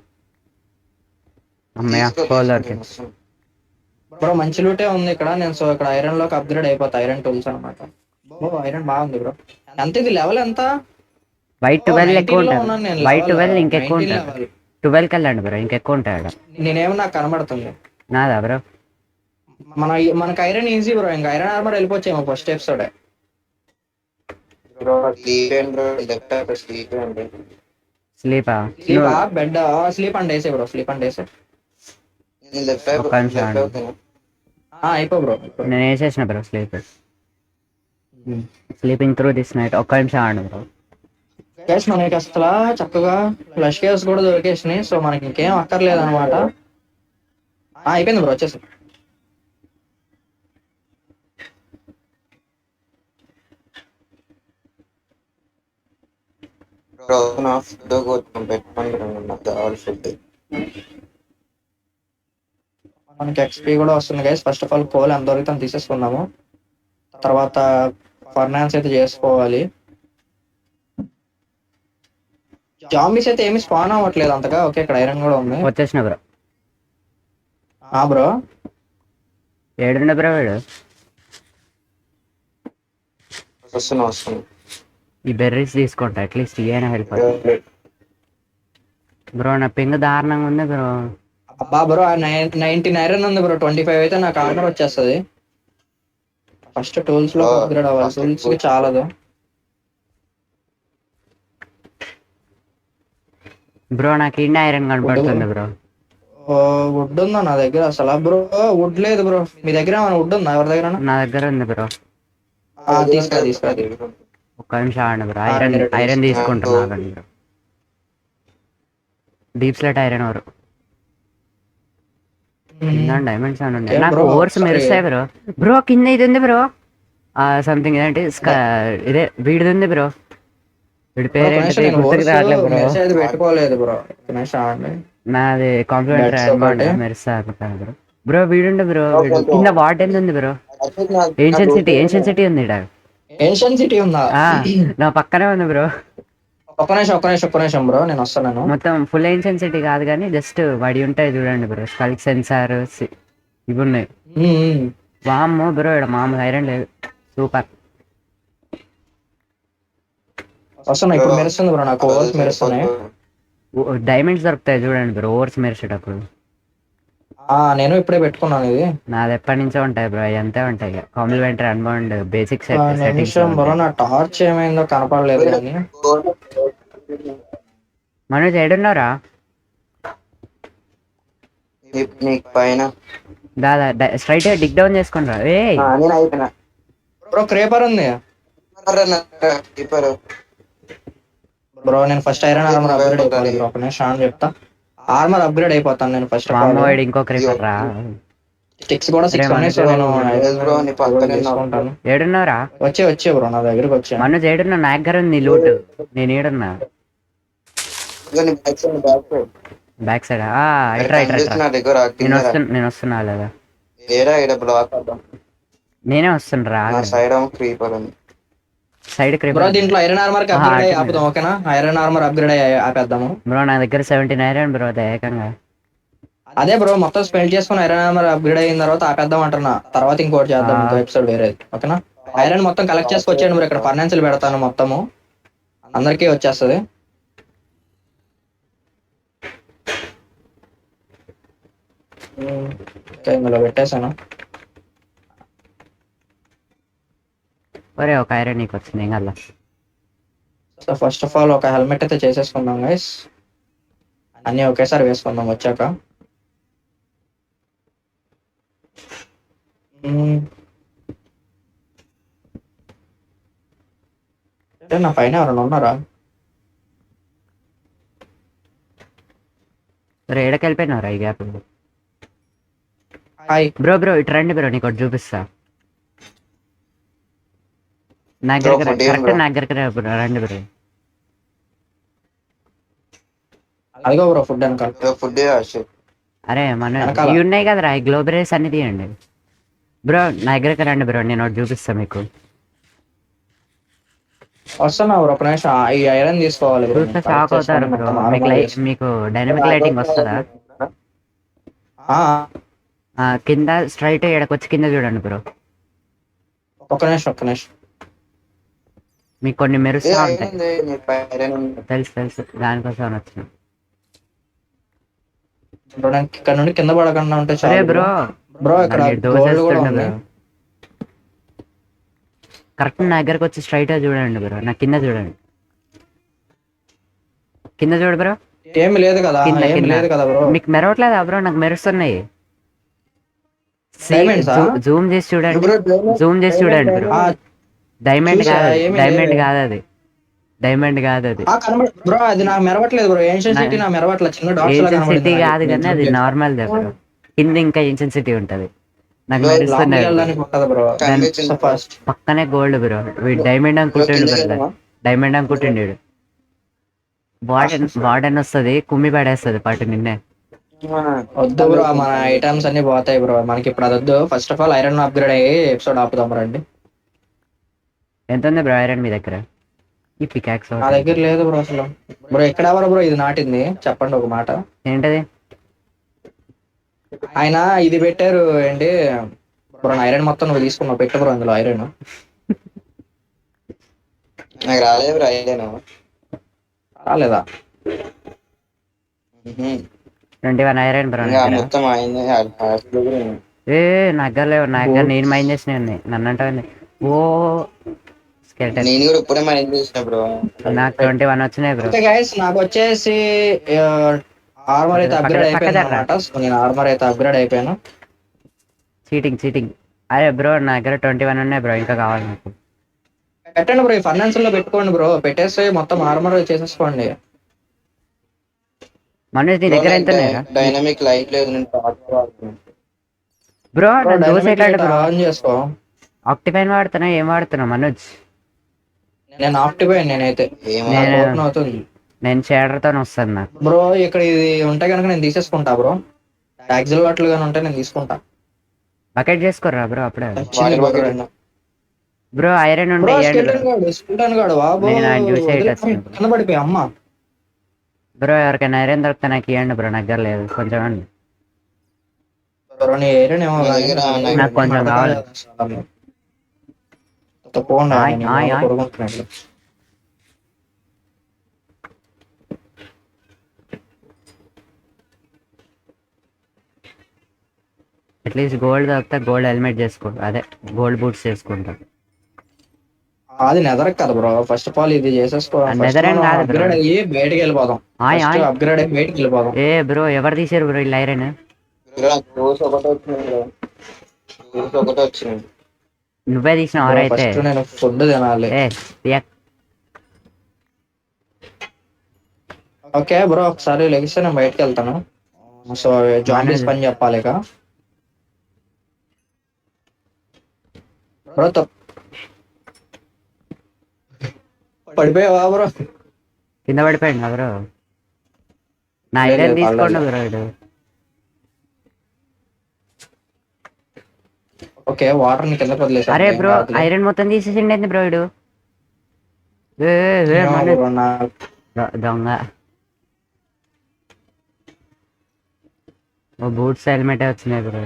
అమ్మయ్య పోల్ దొరికింది బ్రో మంచి లూటే ఉంది ఇక్కడ. నేను సో ఇక్కడ ఐరన్ లోకి అప్గ్రేడ్ అయిపోతా. ఐరన్ టూల్స్ అనమాట. ఐరన్ బాగుంది బ్రో. ఎంత ఇది లెవెల్ ఎంత? వైట్ 12 ఎక్కువ ఉంటుంది ఉన్నాను నేను. వైట్ level 12 ఇంకెక్కువ 19 ఉంటుంది level. 12 వెళ్ళండి బ్రో ఇంకెక్కువ ఉంటాడు నేనేమో నాకు కనబడుతుంది. నాదా బ్రో మనకి ఐరన్ ఈజీ బ్రో. ఇంకా ఐరన్ ఆర్మర్ వెళ్ళిపోవచ్చేమో first episode. Bro sleep and bro left sleep and స్లీపా స్లీప్ బెడ్ స్లీప్ అండ్ వేసే బ్రో. స్లీప్ అండ్ వేసే లెఫ్ట్ ఒక్క నిమిషం ఆగు. అయిపో బ్రో. నేను వేసేసిన bro sleeping through this night ఒక్క నిమిషం ఆడు బ్రో గైస్ మనకి అసలు చక్కగా ఫ్లష్ కేవ్స్ కూడా దొరికేసినాయి. సో మనకి ఇంకేం అక్కర్లేదు అనమాట. అయిపోయింది బ్రో వచ్చేసి. బ్రో నా ఫుడ్ కోసం పెట్టుకోండి నాకు కావాలి ఫుడ్. మనకి ఎక్స్పీ కూడా వస్తుంది guys. First of all coal ఎంత దొరికితే తీసేసుకుందాము. తర్వాత ఫర్నాన్స్ అయితే చేసుకోవాలి. జాంబీస్ అయితే ఏమి స్పాన్ అవ్వట్లేదు అంతగా. ఓకే ఇక్కడ ఐరన్ కూడా ఉంది. వచ్చేసిన బ్రో బ్రో ఏడుండే బ్రో వీడు వస్తున్నా. ఈ బెర్రీస్ తీసుకుంటా అట్లీస్ట్ ఇయైనా హెల్ప్ అవుతుంది బ్రో నా పింగ్ దారుణంగా ఉంది బ్రో అబ్బా బ్రో 19 ఐరన్ ఉంది బ్రో. 25 అయితే నాకు ఆర్డర్ వచ్చేస్తుంది. ఫస్ట్ టూల్స్ లో అప్గ్రేడ్ అవ్వాలి. టూల్స్ కి చాలదు బ్రో నాకు ఇండి ఐరన్ కనపడుతుంది బ్రో వుడ్ ఉందా నా దగ్గర అసలు? బ్రో వుడ్ లేదు బ్రో. మీ దగ్గర ఏమైనా వుడ్ ఉందా? ఎవరి దగ్గర? నా దగ్గర ఉంది బ్రో తీసుకురా. ఒక్క నిమిషం ఆడండి బ్రో ఐరన్ తీసుకుంటున్నా ఆగండి బ్రో డీప్ స్లెట్ ఐరన్ ఎవరు డైమండ్స్ అని ఉన్నాయి నాకు ఓవర్స్ మెరుస్తాయి బ్రో బ్రో కింద ఇది ఉంది బ్రో సంథింగ్ ఏంటి ఇదే వీడిది ఉంది బ్రో వీడి పేరేంటి గుర్తుకు రావట్లేదు బ్రో పెట్టుకోలేదు బ్రో. నాది కాంప్లిమెంటరీ అనమాట మెరుస్తా అనుకుంటాను బ్రో బ్రో వీడుండే బ్రో వీడు కింద వార్డెన్ ఉంది బ్రో. ఏన్షియన్ సిటీ ఉంది ఈడ. ఏన్షియన్ సిటీ ఉందా? ఆ, నా పక్కనే ఉంది బ్రో. ఒక్క నిమిషం బ్రో, నేను వస్తాను. మొత్తం ఫుల్ ఏన్షియన్ సిటీ కాదు కానీ జస్ట్ వడి ఉంటాయి చూడండి బ్రో. స్కల్క్ సెన్సార్ ఇవి ఉన్నాయి. వామ్మో బ్రో ఇక్కడ మామూలు ఐరన్ లేదు. సూపర్. వస్తున్నా ఇప్పుడు, మెరుస్తుంది బ్రో, నాకు ఓవర్స్ మెరుస్తున్నాయి. డైమండ్స్ దొరుకుతాయి చూడండి బ్రో ఓవర్స్ మెరిసేటప్పుడు. నేను ఇప్పుడే పెట్టుకున్నాను ఇది. నాది ఎప్పటి నుంచో ఉంటాయి బ్రో, అంతే ఉంటాయి. Complimentary unbound basic settings. Bro నా టార్చ్ ఏమైందో కనపడలేదు కానీ. మనోజ్ ఏడున్నారా? పైన దాదా స్ట్రైట్ డిగ్ డౌన్ చేసుకుంటా. బ్రో క్రేపర్ ఉంది బ్రో. నేను ఫస్ట్ ఐరన్ ఆర్మర్ అప్గ్రేడ్ అయిపోతాను బ్రో. ఒక నిమిషం చెప్తా. ఆర్మర్ అప్గ్రేడ్ అయిపోతాను నేను ఫస్ట్. ఇంకో క్రేపర్ రా. స్టిక్స్ కూడా 6 ఉన్నాయి. సో నేను తీసుకుంటాను. ఏడున్నారా? వచ్చే బ్రో నా దగ్గరికి వచ్చా. మనోజ్ ఏడున్నా? నా దగ్గర ఉంది లూట్. నేను ఏడున్నా? Back side. నేను వస్తున్నా లేదా? నేనే వస్తున్నా. సైడ్ బ్రో దీంట్లో ఐరన్ ఆర్మర్ కి అప్గ్రేడ్ ఆపుదాం, ఓకేనా? ఐరన్ ఆర్మర్ అప్గ్రేడ్ ఆపేద్దాము బ్రో. నా దగ్గర 17 ఐరన్ బ్రో. ఏకంగా అదే బ్రో, మొత్తం స్పెండ్ చేసుకుని ఐరన్ ఆర్మర్ అప్గ్రేడ్ అయిన తర్వాత ఆపేద్దాం అంటున్నా. తర్వాత ఇంకోటి చేద్దాం, ఇంకో ఎపిసోడ్ వేరే, ఓకేనా? ఐరన్ మొత్తం కలెక్ట్ చేసుకొచ్చాను బ్రో. ఇక్కడ ఫర్నాన్సులు పెడతాను, మొత్తము అందరికీ వచ్చేస్తుంది. ఇందులో పెట్టేశాను. ఒరే ఒక ఐరన్ నీకు వచ్చింది ఏం కదా. సో ఫస్ట్ ఆఫ్ ఆల్ ఒక హెల్మెట్ అయితే చేసేసుకుందాం గైస్. అన్నీ ఒకేసారి వేసుకుందాం వచ్చాక. నా పైన ఎవరైనా ఉన్నారా? ఏడకి వెళ్ళిపోయినారా ఈ గ్యాప్? Hi bro. ఇటు రండి బ్రో, నీకు ఒకటి చూపిస్తా. నా దగ్గర రండి బ్రో. అదిగో బ్రో ఫుడ్ అనుకో. అరే మన ఇవి ఉన్నాయి కదరా, ఈ గ్లోబరీస్ అన్ని తీయండి బ్రో. నా దగ్గరికి రండి బ్రో, నేను ఒకటి చూపిస్తా మీకు. వస్తున్నా బ్రో, ఒక నిమిషం. ఈ ఐరన్ తీసుకోవాలి. చూస్తే షాక్ అవుతారు బ్రో. మీకు డైనమిక్ లైటింగ్ వస్తుందా? కింద స్ట్రైట్ ఎడకొచ్చి కింద చూడండి బ్రో. ఒక్క నిమిషం. మీకు కొన్ని మెరుస్తా ఉంటాయి. తెలుసు దానికోసం వచ్చిన ఇక్కడ నుండి కింద పడకుండా ఉంటే సరే బ్రో. ఇక్కడ కరెక్ట్ నా దగ్గరకు వచ్చి స్ట్రైట్ చూడండి బ్రో. నా కింద చూడండి. కింద చూడు బ్రో. ఏమి లేదు కదా బ్రో. మీకు మెరవట్లేదా బ్రో? నాకు మెరుస్తున్నాయి. జూమ్ చేసి చూడండి బ్రో. డైమండ్ కాదు అది. బ్రో అది నాకు మెరవట్లేదు బ్రో. ఏన్షియన్ సిటీ నాకు మెరవట్లేదు. చిన్న డాట్స్ లాగా కనబడుతుంది. సిటీ కాదు కానీ అది నార్మల్ దే బ్రో. కింద ఇంకా ఏన్షియన్ సిటీ ఉంటది. నాకు మెరుస్తున్నాయి. పక్కనే గోల్డ్ బ్రో. వీడు డైమండ్ అనుకుంటుండు. వార్డెన్ వస్తుంది, కుమ్మి పడేస్తుంది పాటు నిన్నే. వద్దు బ్రో, మన ఐటమ్స్ అన్ని పోతాయి బ్రో. మనకి ఇప్పుడు అది వద్దు. First of all iron upgrade అయ్యి ఎపిసోడ్ ఆపుదాం రండి. ఎంత ఉంది బ్రో ఐరన్ మీ దగ్గర? ఈ పికాక్స్ నా దగ్గర లేదు బ్రో అసలు. బ్రో ఎక్కడ బ్రో ఇది నాటింది? చెప్పండి ఒక మాట. ఏంటది? ఆయన ఇది పెట్టారు ఏంటి బ్రో? ఐరన్ మొత్తం నువ్వు తీసుకున్నావు. పెట్టు బ్రో అందులో ఐరన్. నాకు రాలేదు బ్రో ఐరన్. రాలేదా? 21 ఐరన్ బ్రో. మొత్తం అయింది. నా దగ్గర లేవు. నా దగ్గర నేను మైండ్ చేసినవి నన్ను అంటే. ఓ నేను కూడా ఇప్పుడే మైండ్ చేసిన బ్రో. నాకు 21 వచ్చినాయి బ్రో. నాకు వచ్చేసి ఆర్మర్ అయితే అప్గ్రేడ్ అయిపోయింది. నేను ఆర్మర్ అయితే అప్గ్రేడ్ అయిపోయాను. చీటింగ్. అరే బ్రో నా దగ్గర 21 ఉన్నాయి బ్రో. ఇంకా కావాలి నాకు. పెట్టండి బ్రో. ఈ ఫైనాన్స్ లో పెట్టుకోండి బ్రో. పెట్టేసి మొత్తం ఆర్మర్ చేసేసుకోండి. మనోజ్ నీ దగ్గర ఎంత డైనమిక్ లైట్ లేదు. బ్రో ఆన్ చేసుకో. ఆక్టిఫైన్ వాడుతున్నా. ఏం వాడుతున్నా మనోజ్? నేను ఆక్టిఫైన్. నేనైతే నేను షేడర్ తో వస్తాను నాకు బ్రో. ఇక్కడ ఇది ఉంటే కనుక నేను తీసేసుకుంటా బ్రో. యాక్సిల్ వాటర్ గాని ఉంటే నేను తీసుకుంటా. బకెట్ చేసుకోరా బ్రో అప్పుడే. వచ్చింది వాటర్ బుర్ర. బ్రో ఐరన్ ఉంటే బ్రో ఇవ్వండి బ్రో. స్కెల్టన్ గాడు బాబు నేను ఆయన చూసి ఇటు వచ్చిన బ్రో. కింద పడిపోయా అమ్మ. బ్రో ఎవరికైనా ఐరన్ దొరికితే నాకు ఇవ్వండి బ్రో, నాకు దగ్గర లేదు కొంచెం ఇవ్వండి. బ్రో నీ ఏరియన్ ఏమో నా కానీ దగ్గర నాకు కొంచెం కావాలి. తప్పకుండా ఆయ్, ఆయ్, ఆయ్. కొడుకుంటున్నాడు. అట్లీస్ట్ గోల్డ్ దొరికితే గోల్డ్ హెల్మెట్ చేసుకో, అదే గోల్డ్ బూట్స్ చేసుకుంటా. అది నెదరక్ కదా బ్రో, ఫస్ట్ ఆఫ్ ఆల్ ఇది చేసేసుకో. అది nether ఏం కాదు bro. అప్గ్రేడ్ అయ్యి బయటికి వెళ్ళిపోదాం. ఆయ్, ఆయ్. అప్గ్రేడ్ అయ్యి బయటికి వెళ్ళిపోదాం. ఏ బ్రో ఎవరు తీసారు బ్రో ఇలా ఐరన్? రోజు ఒకటే వచ్చింది బ్రో, రోజు ఒకటే వచ్చింది. నువ్వే తీసిన అయితే. ఫస్ట్ నేను ఫుడ్ తినాలి. ఏ తీయక్. ఓకే బ్రో, ఒకసారి లెగిస్తే నేను బయటకు వెళ్తాను. సో జాంబీస్ పని చెప్పాలి ఇక. బ్రో పడిపోయావా బ్రో? కింద పడిపోయింది బ్రో. నా లేదు, ఐరన్ లేదు, తీసుకోండి పర్లేదు. బ్రో ఇడు. ఓకే వాటర్ ని కింద వదిలేసాను. అరే ఏం బ్రో కాదులే. ఐరన్ మొత్తం తీసేసిండి ఏంది బ్రో ఇడు? ఏ, ఏ, ఏమో మన- బ్రో, దొంగ. ఓ బూట్స్ హెల్మెట్ వచ్చినాయి బ్రో.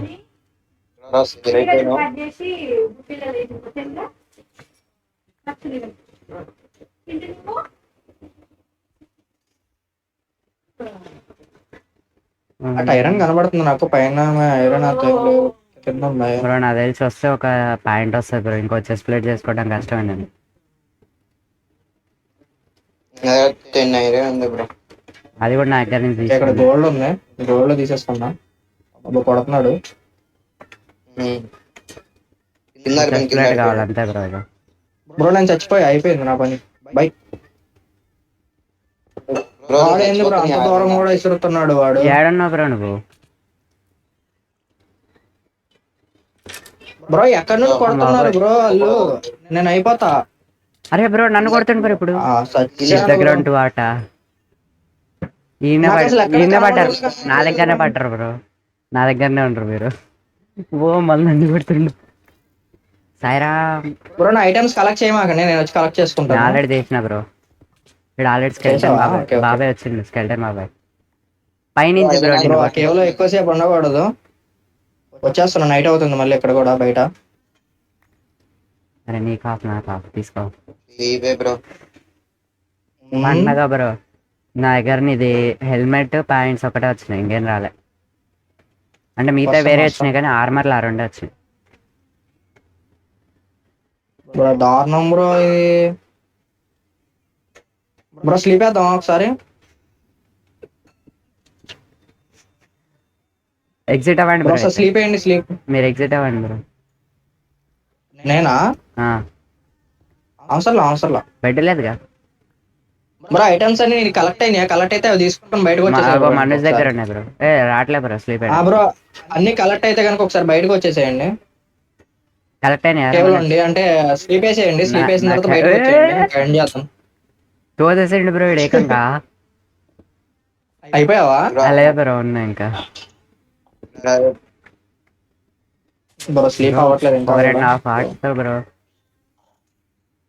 స్కేర్ అయిపోయినావు. అటు ఐరన్ కనబడుతుంది నాకు పైన. ఐరన్ కింద ఉన్నాయి. బ్రో నాకు తెలిసి వస్తే ఒక పాయింట్ వస్తుంది బ్రో, ఇంకో చెస్ ప్లేట్ చేసుకోవడం కష్టమైంది. నా దగ్గర 10 ఐరన్ ఉంది బ్రో. అది కూడా నా దగ్గర నుంచి ఇక్కడ తీసుకున్నా. గోల్డ్ ఉంది, గోల్డ్ తీసేసుకున్నా. అబ్బో కొడుతున్నాడు. చెస్ ప్లేట్ కావాలి అంతే బ్రో ఇది. బ్రో నేను చచ్చిపోయి అయిపోయింది నా పని. బై. వాడు ఏంది బ్రో అంత దూరం కూడా విసురుతున్నాడు వాడు? ఏడన్నావు బ్రో నువ్వు? బ్రో ఎక్కడి నుంచి కొడుతున్నారు బ్రో వాళ్ళు? నేను అయిపోతా. అరే బ్రో నన్ను కొడుతుండు బ్రో ఇప్పుడు. సచ్చాను దగ్గర bro. ఉంటూ ఆట ఈయన నాకు అసలు ఎక్కడ ఈయన పడ్డారు. కనబడలేదు. నా దగ్గరనే పడ్డారు బ్రో, నా దగ్గరనే ఉంటారు మీరు. ఓ మళ్ళీ నన్ను కొడుతుండు. సాయిరా బ్రో నా ఐటమ్స్ కలెక్ట్ చేయమాకండి, నేను వచ్చి కలెక్ట్ నేను చేసుకుంటాను. ఆల్రెడీ చేసిన బ్రో. ఇక్కడ ఆల్రెడీ స్కెల్టన్ చేసావా? బాబాయ్ ఓకే, ఓకే. బాబాయ్ వచ్చిండు. స్కెల్టన్ బాబాయ్ పైనుంచి బ్రో బ్రో నిన్ను ఆ కొట్టు. కేవ్ లో ఎక్కువసేపు ఉండకూడదు. వచ్చేస్తున్నా, నైట్ అవుతుంది మళ్ళీ ఇక్కడ కూడా బయట. అరే నీ కాఫ్ నా కాఫ్ తీసుకో. ఇవే బ్రో. పండగ బ్రో నా దగ్గర ఇది హెల్మెట్ ప్యాంట్స్ ఒకటే వచ్చినాయి, ఇంకేం రాలే. అంటే మిగతా వస్తాం, వేరే వస్తాం. వచ్చినాయి కానీ ఆర్మర్లు ఆ రెండే వచ్చినాయి. బ్రో దారుణం బ్రో ఇది. బ్రో స్లీప్ వేద్దాం ఒకసారి. ఎగ్జిట్ అవ్వండి బ్రో బ్రో. ఒకసారి స్లీప్ వేయండి, స్లీప్. మీరు ఎగ్జిట్ అవ్వండి బ్రో. నేనా? ఆ, అవసరంలా. బెడ్ లేదుగా. బ్రో ఐటమ్స్ అన్ని కలెక్ట్ అయినాయి, కలెక్ట్ అయితే అవి తీసుకొని బయటకు అగో మనోజ్ వచ్చేసాయి. దగ్గర ఉన్నాయి బ్రో. ఏ రావట్లే బ్రో స్లీప్ బ్రో అన్ని కలెక్ట్ అయితే కనుక ఒకసారి బయటకు వచ్చేసేయండి. కరెక్ట్ అయినా కేవలం అండి అంటే స్లీప్ వేసేయండి, స్లీప్ వేసిన తర్వాత బయటకు వచ్చేయండి. ఎండ్ చేద్దాం. తోసేసిండు బ్రో వీడు ఏకంగా. అయిపోయావా? అలా బ్రో ఉన్నాయి ఇంకా. బ్రో స్లీప్ అవ్వట్లేదు ఇంకా. 4.5 hours బ్రో.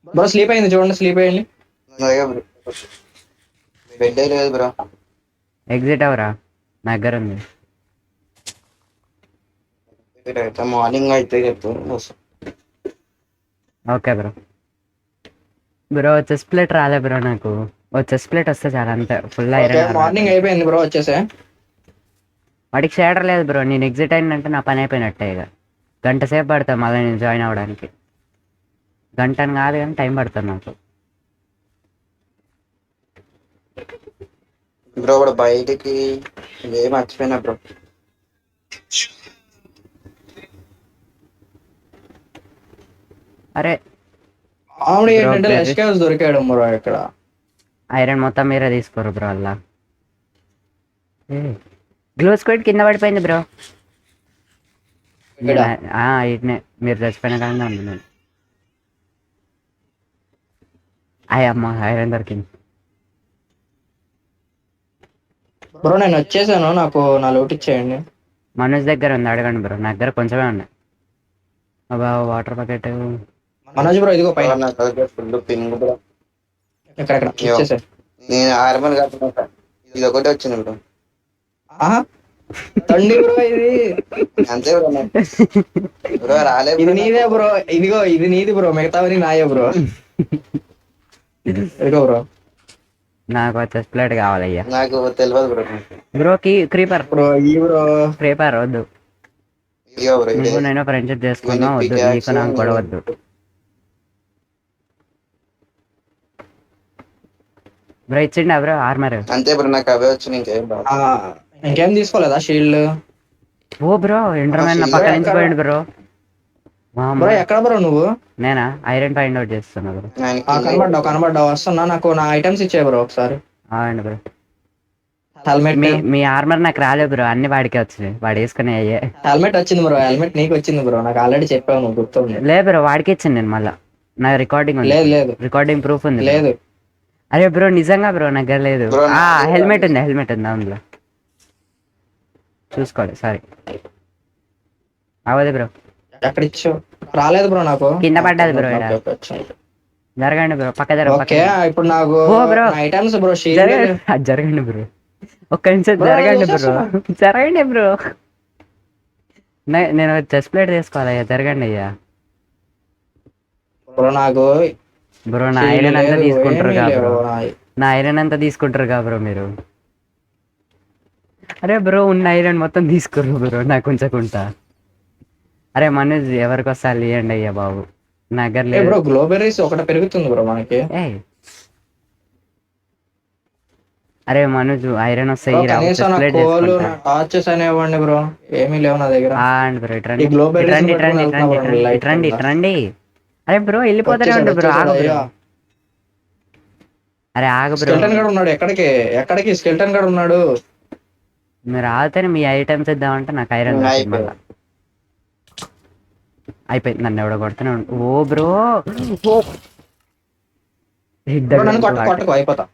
బ్రో స్లీప్ అయింది చూడండి, స్లీప్ అయ్యింది. నా దగ్గర బ్రో బెడ్ లేదు బ్రో. ఎగ్జిట్ అవరా, నా దగ్గర ఉంది. అయితే మార్నింగ్ అయితే చెప్తాను. Okay bro. Bro chess plate రాలే బ్రో నాకు. ఓ చెస్ ప్లేట్ వస్తే చాలా అంతే ఫుల్ ఐరన్. మార్నింగ్ అయిపోయింది బ్రో వచ్చేసే. వాడికి షేడర్ లేదు బ్రో. నేను ఎగ్జిట్ అయిందంటే నా పని అయిపోయినట్టే. ఇక గంట సేపు పడతా మళ్ళీ నేను జాయిన్ అవ్వడానికి. గంట అని కాదు కానీ టైం పడుతుంది నాకు. బ్రో కూడా బయటికి ఏం మర్చిపోయినా బ్రో. అరే ఆవిడ Bro, ఏంటంటే there is- లెస్కేవ్స్ దొరికాడు బ్రో ఇక్కడ. ఐరన్ మొత్తం మీరే తీసుకోరు బ్రో అలా. గ్లో స్క్వాడ్ కింద పడిపోయింది బ్రో. ఇక్కడ? ఇట్నే మీరు చచ్చిపోయిన కానీ ఉంది నేను. అయ్యమ్మ ఐరన్ దొరికింది. బ్రో నేను వచ్చేసాను, నాకు నా లోటు ఇచ్చేయండి. మనోజ్ దగ్గర ఉంది, అడగండి బ్రో. నా దగ్గర కొంచెమే ఉన్నాయి. అబ్బా వాటర్ బకెట్. మనోజ్ బ్రో ఇదిగో పైన. నాకు దగ్గర ఫుల్ పింగ్ బ్రో. ఎక్కడ ఇచ్చేసా. నేను ఆర్మల్ కాకుండా ఇది ఒకటే వచ్చింది బ్రో. ఆహా తండి బ్రో ఇది. అంతే బ్రో బ్రో రాలేదు. ఇది నీదే బ్రో. ఇదిగో ఇది నీది బ్రో, మిగతావని నాయే బ్రో. ఇదిగో బ్రో. నాకు చెస్ట్ ప్లేట్ కావాలయ్యా. నాకు తెలియదు బ్రో. బ్రోకి క్రీపర్. బ్రో ఈ బ్రో క్రీపర్ వద్దు. ఇగో బ్రో నువ్వు నేను ఫ్రెండ్షిప్ చేసుకున్నా, వద్దు నీకు నాకు కూడా వద్దు. బ్రో ఇచ్చిండా బ్రో ఆర్మర్? అంతే బ్రో, నాకు అవే వచ్చి ఇంకేం రాదు. ఇంకేం తీసుకోలేదా షీల్డ్? ఓ బ్రో ఇంటర్మెన్ నా పక్క నుంచి పోయిండు బ్రో. బ్రో ఎక్కడ బ్రో నువ్వు? నేనా ఐరన్ ఫైండ్ అవుట్ చేస్తున్నా బ్రో. కనబడ్డావు వస్తున్నా. నాకు నా ఐటమ్స్ ఇచ్చే బ్రో ఒకసారి. Bro helmet. మీ ఆర్మర్ నాకు రాలేదు బ్రో, అన్ని వాడికే వచ్చినాయి. వాడు వేసుకునే అయ్యే. హెల్మెట్ వచ్చింది బ్రో. హెల్మెట్ నీకు వచ్చింది బ్రో, నాకు ఆల్రెడీ చెప్పావు నువ్వు, గుర్తుంది. లేదు బ్రో వాడికి ఇచ్చింది నేను మళ్ళా. నా రికార్డింగ్ ఉంది. లేదు రికార్డింగ్ ప్రూఫ్ ఉంది. లేదు. అరే బ్రో నిజంగా బ్రో నా దగ్గర లేదు. హెల్మెట్ ఉంది అందులో. చూసుకోండి సారీ. అవదు బ్రో. ఎక్కడ ఇచ్చావు? రాలేదు బ్రో నాకు. కింద పడ్డది బ్రో. జరగండి బ్రో, పక్క ఓకే ఇప్పుడు నాకు ఐటమ్స్ బ్రో. జరగండి బ్రో, ఒక్క నిమిషం జరగండి బ్రో. జరగండి బ్రో, నేను చెస్ట్ ప్లేట్ తీసుకోవాలయ్యా. జరగండి అయ్యా. బ్రో నాకు బ్రో నా ఐరన్ అంతా తీసుకుంటారు బ్రో. నా ఐరన్ అంతా తీసుకుంటారు బ్రో మీరు. అరే బ్రో ఉన్న ఐరన్ మొత్తం తీసుకుర్రు బ్రో నాకు ఉంచకుండా. అరే మనోజ్ ఎవరికి వస్తారు ఇవ్వండి అయ్యా బాబు. నా దగ్గర లేదు బ్రో. గ్లోబెర్రీస్ ఒకటి పెరుగుతుంది బ్రో మనకి. అరే మనోజ్ ఐరన్ వస్తాయి. టార్చెస్ అనేవ్వండి బ్రో, ఏమీ లేవు నా దగ్గర. రండి. అరే బ్రో వెళ్ళిపోతానే ఉండు బ్రో. ఆగు బ్రో. అరే ఆగు బ్రో. స్కెల్టన్ గడ్ ఉన్నాడు. ఎక్కడికి స్కెల్టన్ గడ్ ఉన్నాడు? మీరు ఆగితేనే మీ ఐటమ్స్ ఇద్దామంటే నాకు ఐరన్ అయిపోయింది. నన్ను ఎవడో కొడుతూనే ఉండు. ఓ బ్రో అయిపోతా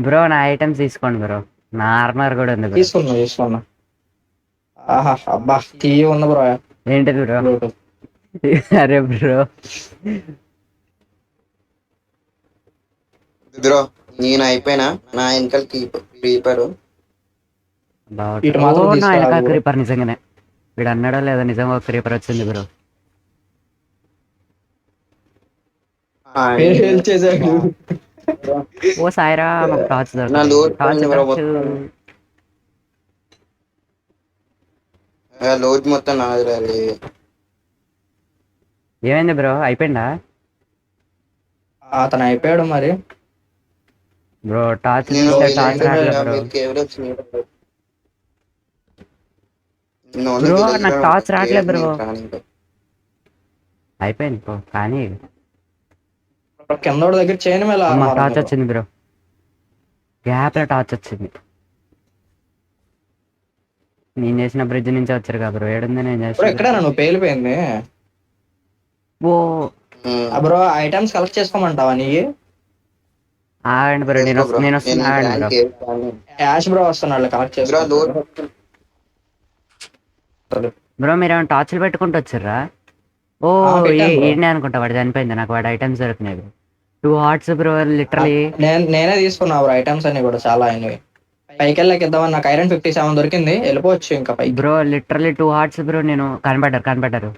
బ్రో. నా ఐటమ్స్ తీసుకోండి బ్రో. నా ఆర్మర్ కూడా ఉంది. తీసుకున్నా. ఆహా అబ్బా తీయ ఉంది బ్రో. ఏంటిది బ్రో? అరే బ్రో బ్రో నేను అయిపోయినా. నా వెనకాల క్రీపర్. నా వెనకాల క్రీపర్ నిజంగానే. వీడు అన్నాడో లేదా నిజంగా ఒక క్రీపర్ వచ్చింది బ్రో. ఓ సాయిరా మాకు టార్చ్ లోడ్ మొత్తం నాది. ఏమైంది బ్రో? అయిపోయిందా? అతను అయిపోయాడు మరి బ్రో. టార్చ్ బ్రో నాకు టార్చ్ రావట్లేదు బ్రో. అయిపోయింది బ్రో. కానీ కింద దగ్గర చేయను. టార్చ్ వచ్చింది బ్రో. గ్యాప్ లో టార్చ్ వచ్చింది. నేను చేసిన బ్రిడ్జ్ నుంచి వచ్చారు కదా బ్రో. ఏడుంది నేను చేసిన? ఎక్కడ నువ్వు పేలిపోయింది. ఓ బ్రో ఐటమ్స్ కలెక్ట్ చేసుకోమంటావా? నీ ఆగండి బ్రో, నేను వస్తున్నా. యాష్ బ్రో వస్తున్నాడు, కలెక్ట్ చేసుకో బ్రో. మీరు ఏమైనా టార్చ్లు పెట్టుకుంటూ వచ్చారా? ఓ ఏంటి అనుకుంటా. వాడు చనిపోయింది. నాకు వాడు ఐటమ్స్ దొరికినాయి. 2 hearts బ్రో లిటరలీ. నేనే తీసుకున్నా బ్రో ఐటమ్స్ అన్ని కూడా చాలా అయినవి. పైకి వెళ్ళకి ఇద్దామని నాకు ఐరన్ 57 దొరికింది. వెళ్ళిపోవచ్చు ఇంకా పైకి. Bro literally 2 hearts bro. నేను కనపడ్డారు.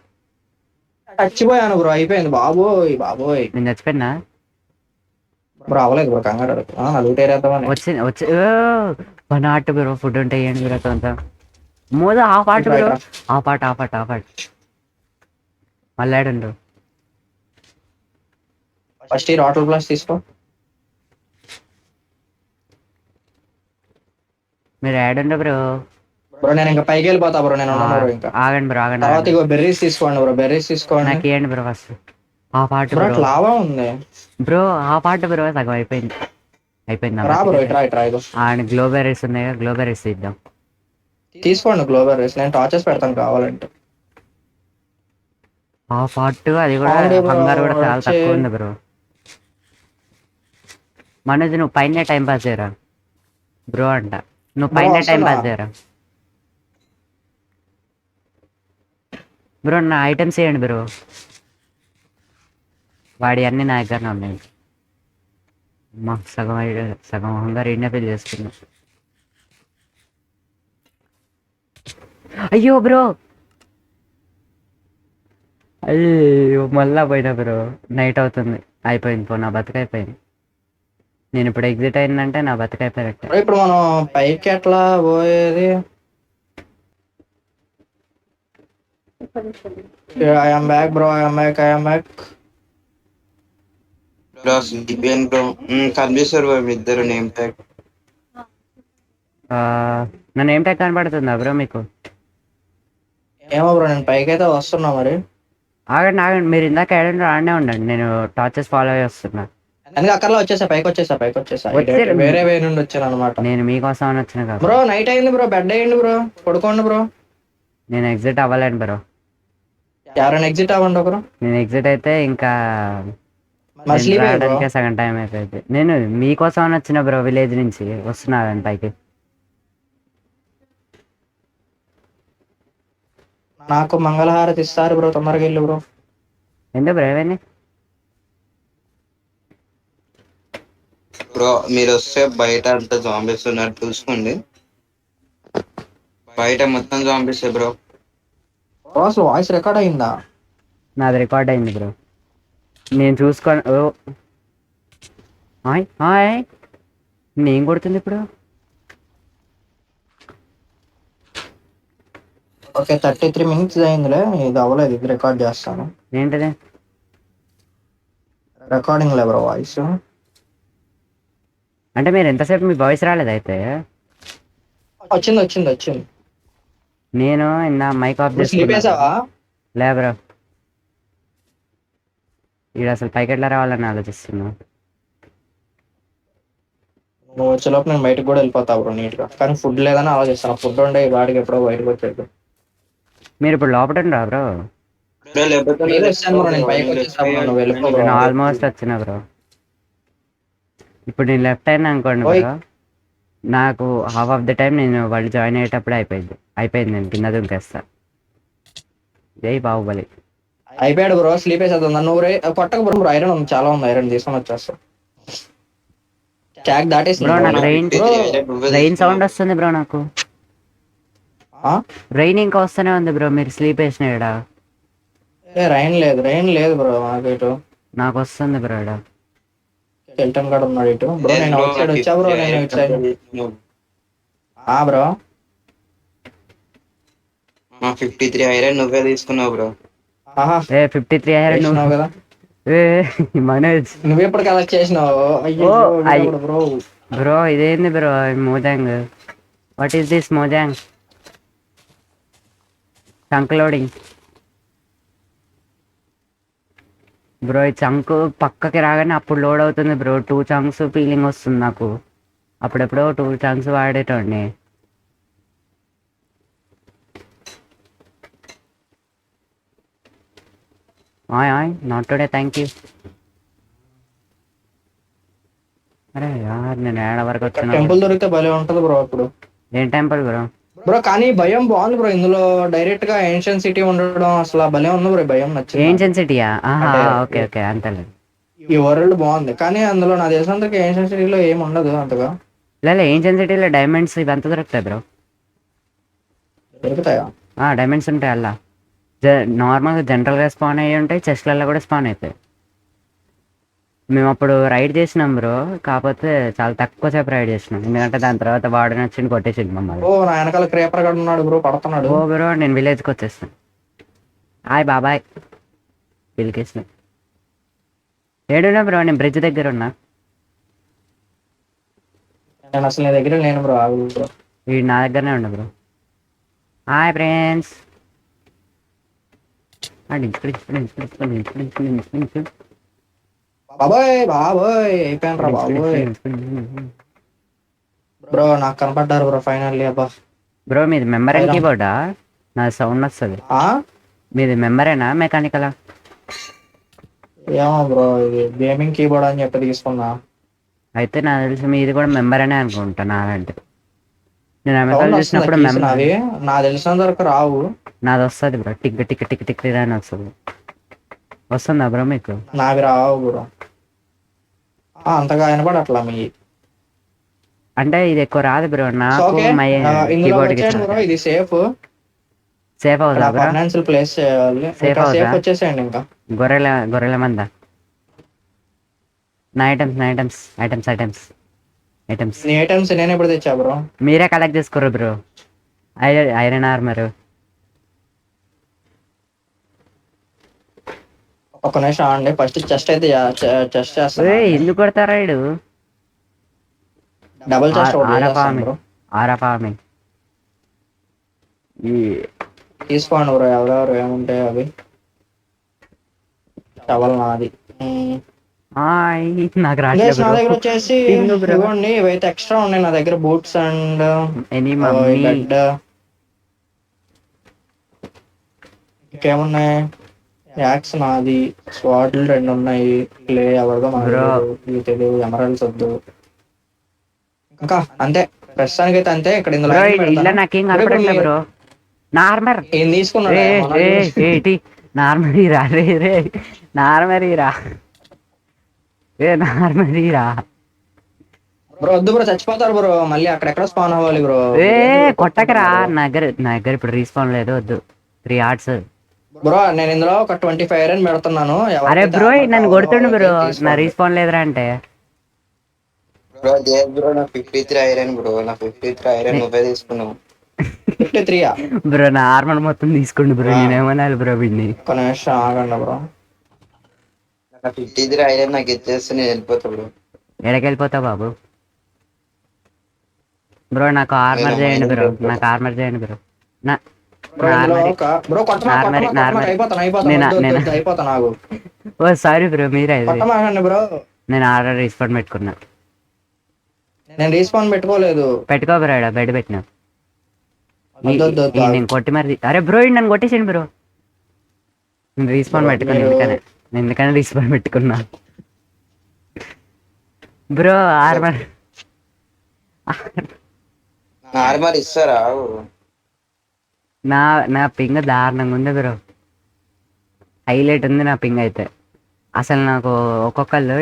చచ్చిపోయాను బ్రో. అయిపోయింది బాబోయ్. నేను చచ్చిపోయినా బ్రో? అవ్వలేదు బ్రో, కంగారు నలుగుటేరేద్దామని వచ్చి 1 heart బ్రో. ఫుడ్ ఉంటే ఏంటి బ్రో? అంతా మోద half heart bro. Half heart మళ్ళీ ఆడండు. ఫస్ట్ ఈ రాటల్ ప్లస్ తీసుకో. మీరు ఆడండు బ్రో. నేను ఇంకా పైకి వెళ్ళిపోతా బ్రో. నేను ఇంకా ఆగండి బ్రో. తర్వాత ఇగో బెర్రీస్ తీసుకోండి బ్రో. బెర్రీస్ తీసుకోండి. నాకు ఇవ్వండి bro. First half heart bro. Lava ఉంది బ్రో. Half heart bro. సగం అయిపోయింది. రా బ్రో. ఇట్రా ఇగో. గ్లోబెరీస్ ఉన్నాయా? గ్లోబెరీస్ ఇద్దాం. తీసుకోండి గ్లోబెరీస్. నేను టార్చెస్ పెడతాను కావాలంటే. హాఫ్ హార్ట్ అది కూడా హంగర్ కూడా చాలా తక్కువ ఉంది బ్రో. మనది నువ్వు పైన టైం పాస్ చేయరా బ్రో అంట. నువ్వు బ్రో పైన టైం వస్తున్నా. పాస్ చేయరా బ్రో? నా ఐటమ్స్ వేయండి బ్రో. వాడి అన్ని నా దగ్గరనే ఉన్నాయి. మా సగం హంగారు ఈడనే పెళ్లి చేసుకున్నా. అయ్యో బ్రో, అయ్యో మళ్ళా పోయినా బ్రో. నైట్ అవుతుంది, అయిపోయింది పో, నా బతుకైపోయింది. నేను ఇప్పుడు ఎగ్జిట్ అయిందంటే నా బతుకైపోయినట్టే. బ్రో ఇప్పుడు మనం పైకి ఎట్లా పోయేది? I'm back bro, I'm back. Bro CBN bro కనిపిస్తారు బ్రో ఇద్దరు నేమ్ ట్యాగ్. నన్ను ఏం టెక్ కనబడుతుందా బ్రో మీకు? ఏమో బ్రో, నేను పైకి అయితే వస్తున్నా మరి. ఆగండి, మీరు ఇందాక ఏడండి ఆడనే ఉండండి, నేను టార్చెస్ ఫాలో చేస్తున్నా. ఎందుకు అక్కర్లో వచ్చేసా, పైకి వచ్చేసా. వేరే వే నుండి వచ్చాను అనమాట. నేను మీకోసం అని వచ్చిన కదా బ్రో. నైట్ అయింది బ్రో, బెడ్ అయ్యండి బ్రో, పడుకోండి బ్రో. నేను ఎగ్జిట్ అవ్వలేను బ్రో. ఎవరైనా ఎగ్జిట్ అవ్వండి ఒకరు. నేను ఎగ్జిట్ అయితే ఇంకా మరి స్లీప్ అయ్యి బ్రో. రావడానికే సగం టైం అయిపోయింది. నేను మీకోసం అని వచ్చిన బ్రో, విలేజ్ నుంచి వస్తున్నా పైకి. నాకు మంగళహారతి ఇస్తారు బ్రో, తొందరగా వెళ్ళు బ్రో. ఎందుకు బ్రో, ఏమైంది? బ్రో మీరు వస్తే బయట అంతా జాంబీస్ ఉన్నారు చూసుకోండి. బయట మొత్తం జాంబీస్ బ్రో. అసలు వాయిస్ రికార్డ్ అయిందా? నాది రికార్డ్ అయింది బ్రో, నేను చూసుకోను. హాయ్ హాయ్, నేను కొడుతుంది ఇప్పుడు. ఓకే 33 minutes అయిందిలే, ఇది అవ్వలేదు. ఇది రికార్డ్ చేస్తాను. ఏంటిది? రికార్డింగ్ లే బ్రో వాయిస్. అంటే మీరు ఎంతసేపు మీ వాయిస్ రాలేదు అయితే? వచ్చింది. నేను నా మైక్ ఆఫ్ స్లీప్ చేసుకున్నా. వేసావా? లే బ్రో, ఇక్కడ అసలు పైకి ఎట్లా రావాలని ఆలోచిస్తున్నా. నువ్వు వచ్చేలోపు నేను బయటకు కూడా వెళ్ళిపోతా బ్రో నీట్ గా. కానీ ఫుడ్ లేదని ఆలోచిస్తాను. ఫుడ్ ఉండే ఈ వాడికి ఎప్పుడో బయటకు వచ్చేది. మీరు ఇప్పుడు లోపల రా బ్రో. నేను ఆల్మోస్ట్ వచ్చిన బ్రో. ఇప్పుడు నేను లెఫ్ట్ అయినా అనుకోండి బ్రో, నాకు హాఫ్ ఆఫ్ ద టైం నేను వాళ్ళు జాయిన్ అయ్యేటప్పుడే అయిపోయింది. నేను కింద దుంకేస్తా. జై బాహుబలి. అయిపోయాడు బ్రో, స్లీప్ వేసేద్దాం. నువ్వు కొట్టక బ్రో, ఐరన్ ఉంది, చాలా ఉంది. ఐరన్ తీసుకొని వచ్చేస్తా. ట్యాగ్ దాటేసి బ్రో నాకు రెయిన్ సౌండ్ వస్తుంది బ్రో. నాకు రెయిన్ ఇంకా వస్తూనే ఉంది బ్రో. మీరు స్లీప్ వేసిన రైన్ లేదు బ్రో. నాకు ఇటు నాకు వస్తుంది బ్రో. కెల్టన్ గడ్ ఉన్నాడు ఇటు బ్రో. నేను అవుట్ సైడ్ వచ్చా బ్రో. నేను ఇటు సైడ్ బ్రో. 53 ఐరన్ నువ్వే తీసుకున్నావు బ్రో. 53 ఐరన్ నువ్వు కదా. మనోజ్ నువ్వు ఎప్పుడు కలెక్ట్ చేసినావు? బ్రో బ్రో ఇదేంది bro? Mojang, what is this Mojang? Chunk loading bro. ఈ చంక్ పక్కకి రాగానే అప్పుడు లోడ్ అవుతుంది బ్రో. 2 చంక్స్ ఫీలింగ్ వస్తుంది నాకు. అప్పుడెప్పుడో 2 చంక్స్ వాడేటోడిని. Not today, thank you. అరే యార్, నేను ఏడ వరకు వచ్చిన. టెంపుల్ దొరికితే భలే ఉంటది బ్రో. ఇప్పుడు ఏం టెంపుల్ బ్రో? బ్రో కానీ భయం బాగుంది బ్రో. ఇందులో డైరెక్ట్ గా ఏన్షియన్ సిటీ ఉండడం అసలు భలే ఉంది బ్రో. భయం నచ్చింది. ఏన్షియన్ సిటీయా? ఓకే అంతలేదు. ఈ వరల్డ్ బాగుంది కానీ అందులో నాకు తెలిసినందుకు ఏన్షియన్ సిటీలో ఏమి ఉండదు అంతగా. లేదు, ఏన్షియన్ సిటీలో డైమండ్స్ ఇవంతా దొరుకుతాయి బ్రో. దొరుకుతాయా? డైమండ్స్ ఉంటాయి అలా. నార్మల్గా జనరల్గా స్పాన్ అయ్యి ఉంటాయి, చెస్ట్లలో కూడా స్పాన్ అవుతాయి. మేము అప్పుడు రైడ్ చేసినాం బ్రో, కాకపోతే చాలా తక్కువ సేపు రైడ్ చేసినాం. ఎందుకంటే దాని తర్వాత వాడిని వచ్చి కొట్టేసింది మమ్మల్ని. ఓ నా వెనకాల క్రేపర్ గడ్ ఉన్నాడు బ్రో, పడుతున్నాడు. ఓ బ్రో, నేను విలేజ్కి వచ్చేస్తాను. హాయ్ బాబాయ్, పిలికేసిన. ఏడున్నా బ్రో? నేను బ్రిడ్జ్ దగ్గర ఉన్నా. నేను అసలు నీ దగ్గర లేను బ్రో. ఆగు బ్రో, వీడు నా దగ్గరనే ఉండు బ్రో. Hi friends. బాబాయ్ అయిపోయాను రా బాబోయ్. బ్రో నాకు కనపడ్డారు బ్రో ఫైనల్లీ. అబ్బా బ్రో, మీది మెంబర్ అండ్ కీబోర్డా? నా సౌండ్ వస్తుంది. మీది మెంబరేనా మెకానికలా? ఏమో బ్రో, ఇది గేమింగ్ కీబోర్డ్ అని చెప్పి తీసుకున్నా. అయితే నాకు తెలిసి మీది కూడా మెంబర్ అనే అనుకుంటా నాలంటే. నేను అమెజాన్ సౌండ్ వస్తుందా చూసినప్పుడు కీస్ నావి? నాకు తెలిసినంత వరకు రావు. నాది వస్తుంది bro, tick tick tick tick అని వస్తుంది. వస్తుందా బ్రో మీకు? నావి రావు బ్రో, అంతగా వినపడట్లా మీ. అంటే ఇది ఎక్కువ రాదు బ్రో నాకు. ఓకే, మై ఇందులో కీబోర్డ్ వచ్చేయండి బ్రో, ఇది సేఫ్. సేఫ్ అవుతా బ్రో? ఫైనాన్షియల్ ప్లేస్ చేయాలి. సేఫ్ అవుతా? సేఫ్ వచ్చేసేయండి ఇంకా. గొర్రెల మంద. నా ఐటమ్స్. నీ ఐటమ్స్ నేను ఎప్పుడు తెచ్చా బ్రో? మీరే కలెక్ట్ చేసుకోరు బ్రో. Iron armour. ఒక నిమిషం ఆడండి, ఫస్ట్ చెస్ట్ అయితే చెస్ట్ చేస్తాను. ఎందుకు కొడతారా ఇడు? డబుల్ చెస్ట్ ఒకటి చేస్తాను బ్రో. ఫార్మింగ్ తీసుకోండి బ్రో, ఎవరెవరు ఏముంటాయి అవి. టవల్ నాది. నాకు నా రాట్లేదు దగ్గర వచ్చేసి ఇవ్వండి, ఇవైతే ఎక్స్ట్రా ఉన్నాయి నా దగ్గర. Boots and bed. ఇంకేమున్నాయి? యాక్స్ నాది, స్వాడ్లు 2 ఉన్నాయి. ప్లే ఎవరిదో మనకు తెలియదు. ఎమరాల్స్ వద్దు. ఇంకా అంతే, ప్రస్తుతానికి అయితే అంతే. ఇక్కడ ఇందులో నాకేం కనపడట్లేదు బ్రో. నార్మర్ ఏం తీసుకున్నాడు? నార్మరీరా నార్మరీరా బ్రో వద్దు బ్రో, చచ్చిపోతారు బ్రో. మళ్ళీ అక్కడెక్కడ స్పాన్ అవ్వాలి బ్రో. కొట్టకరా. నా దగ్గర ఇప్పుడు రీస్పాన్ లేదు. వద్దు, 3 ఆర్ట్స్ బ్రో. నేను ఇందులో ఒక 25 ఐరన్ పెడుతున్నాను. అరే బ్రో నన్ను కొడుతుండు బ్రో, నా రీస్పాన్ లేదురా అంటే. బ్రో బ్రో నా 53 ఐరన్ బ్రో, నా 53 ఐరన్ నువ్వే తీసుకున్నావు. 53 బ్రో నా ఆర్మర్ మొత్తం తీసుకోండి బ్రో. నేనేమనాలి బ్రో వీడిని? ఒక నిమిషం ఆగండి బ్రో. నా 53 ఐరన్ నాకు ఇచ్చేస్తే నేను వెళ్ళిపోతా బ్రో. ఎక్కడికి వెళ్ళిపోతావు బాబు? బ్రో నాకు ఆర్మర్ చేయండి బ్రో, బ్రో. ఓ సారీ బ్రో, మీరే. నేను ఆర్డర్ రీస్పాండ్ పెట్టుకున్నా. నేను రీస్పాండ్ పెట్టుకోలేదు. పెట్టుకో బ్రో, బెడ్ పెట్టినా. నేను కొట్టి మరి. అరే బ్రో నన్ను కొట్టేసాను బ్రో. నేను రీస్పాండ్ పెట్టుకున్నా. ఎందుకని రీస్పాండ్ పెట్టుకున్నా బ్రో? ఆర్మర్ ఇస్తారా? నా పింగ్ దారుణంగా ఉంది బ్రో. హైలైట్ ఉంది నా పింగ్ అయితే. అసలు నాకు ఒక్కొక్కళ్ళు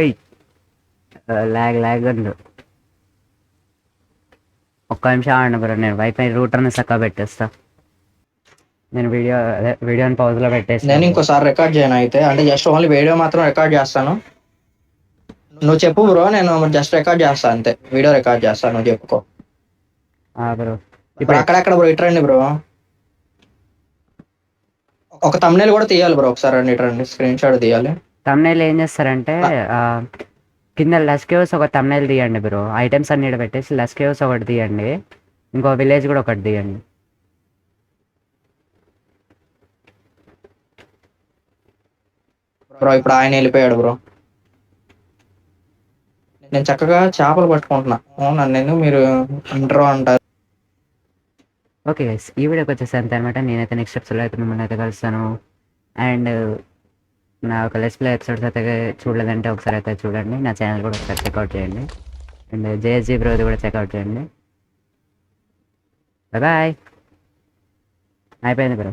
లాగ్ ఉంది. ఒక్క నిమిషం ఆడండి బ్రో, నేను వైఫై రూటర్ని చక్కగా పెట్టేస్తా. నేను వీడియోని పౌజ్లో పెట్టేసి నేను ఇంకోసారి రికార్డ్ చేయను అయితే. అంటే జస్ట్ ఓన్లీ వీడియో మాత్రం రికార్డ్ చేస్తాను. నువ్వు చెప్పు బ్రో, నేను జస్ట్ రికార్డ్ చేస్తాను అంతే. వీడియో రికార్డ్ చేస్తాను, నువ్వు చెప్పుకో బ్రో. ఇప్పుడు అక్కడెక్కడ బ్రో ఇట్రండి బ్రో. ఒక తమ్నైల్ కూడా తీయాలి బ్రో. ఒకసారి ఇట్రండి, స్క్రీన్ షాట్ తీయాలి. తమ్నైల్ ఏం చేస్తారంటే కింద లెస్కేవ్స్ ఒక తమ్నైల్ తీయండి బ్రో. ఐటమ్స్ అన్ని పెట్టేసి లెస్కేవ్స్ ఒకటి తీయండి, ఇంకో విలేజ్ కూడా ఒకటి తీయండి. బ్రో ఇప్పుడు ఆయన వెళ్ళిపోయాడు బ్రో. నేను చక్కగా చేపలు పట్టుకుంటున్నా. నన్ను మీరు అంటారు. ఓకే గైస్, ఈ వీడియోకి వచ్చేసి అంతే అనమాట. నేనైతే నెక్స్ట్ ఎపిసోడ్లో అయితే మిమ్మల్ని అయితే కలుస్తాను. అండ్ నా ఒక లెట్స్ ప్లే ఎపిసోడ్స్ అయితే చూడలేదంటే ఒకసారి అయితే చూడండి. నా ఛానల్ కూడా ఒకసారి చెక్అవుట్ చేయండి. అండ్ జేఎస్జీ బ్రోది కూడా చెక్అవుట్ చేయండి. బాయ్. అయిపోయింది బ్రో.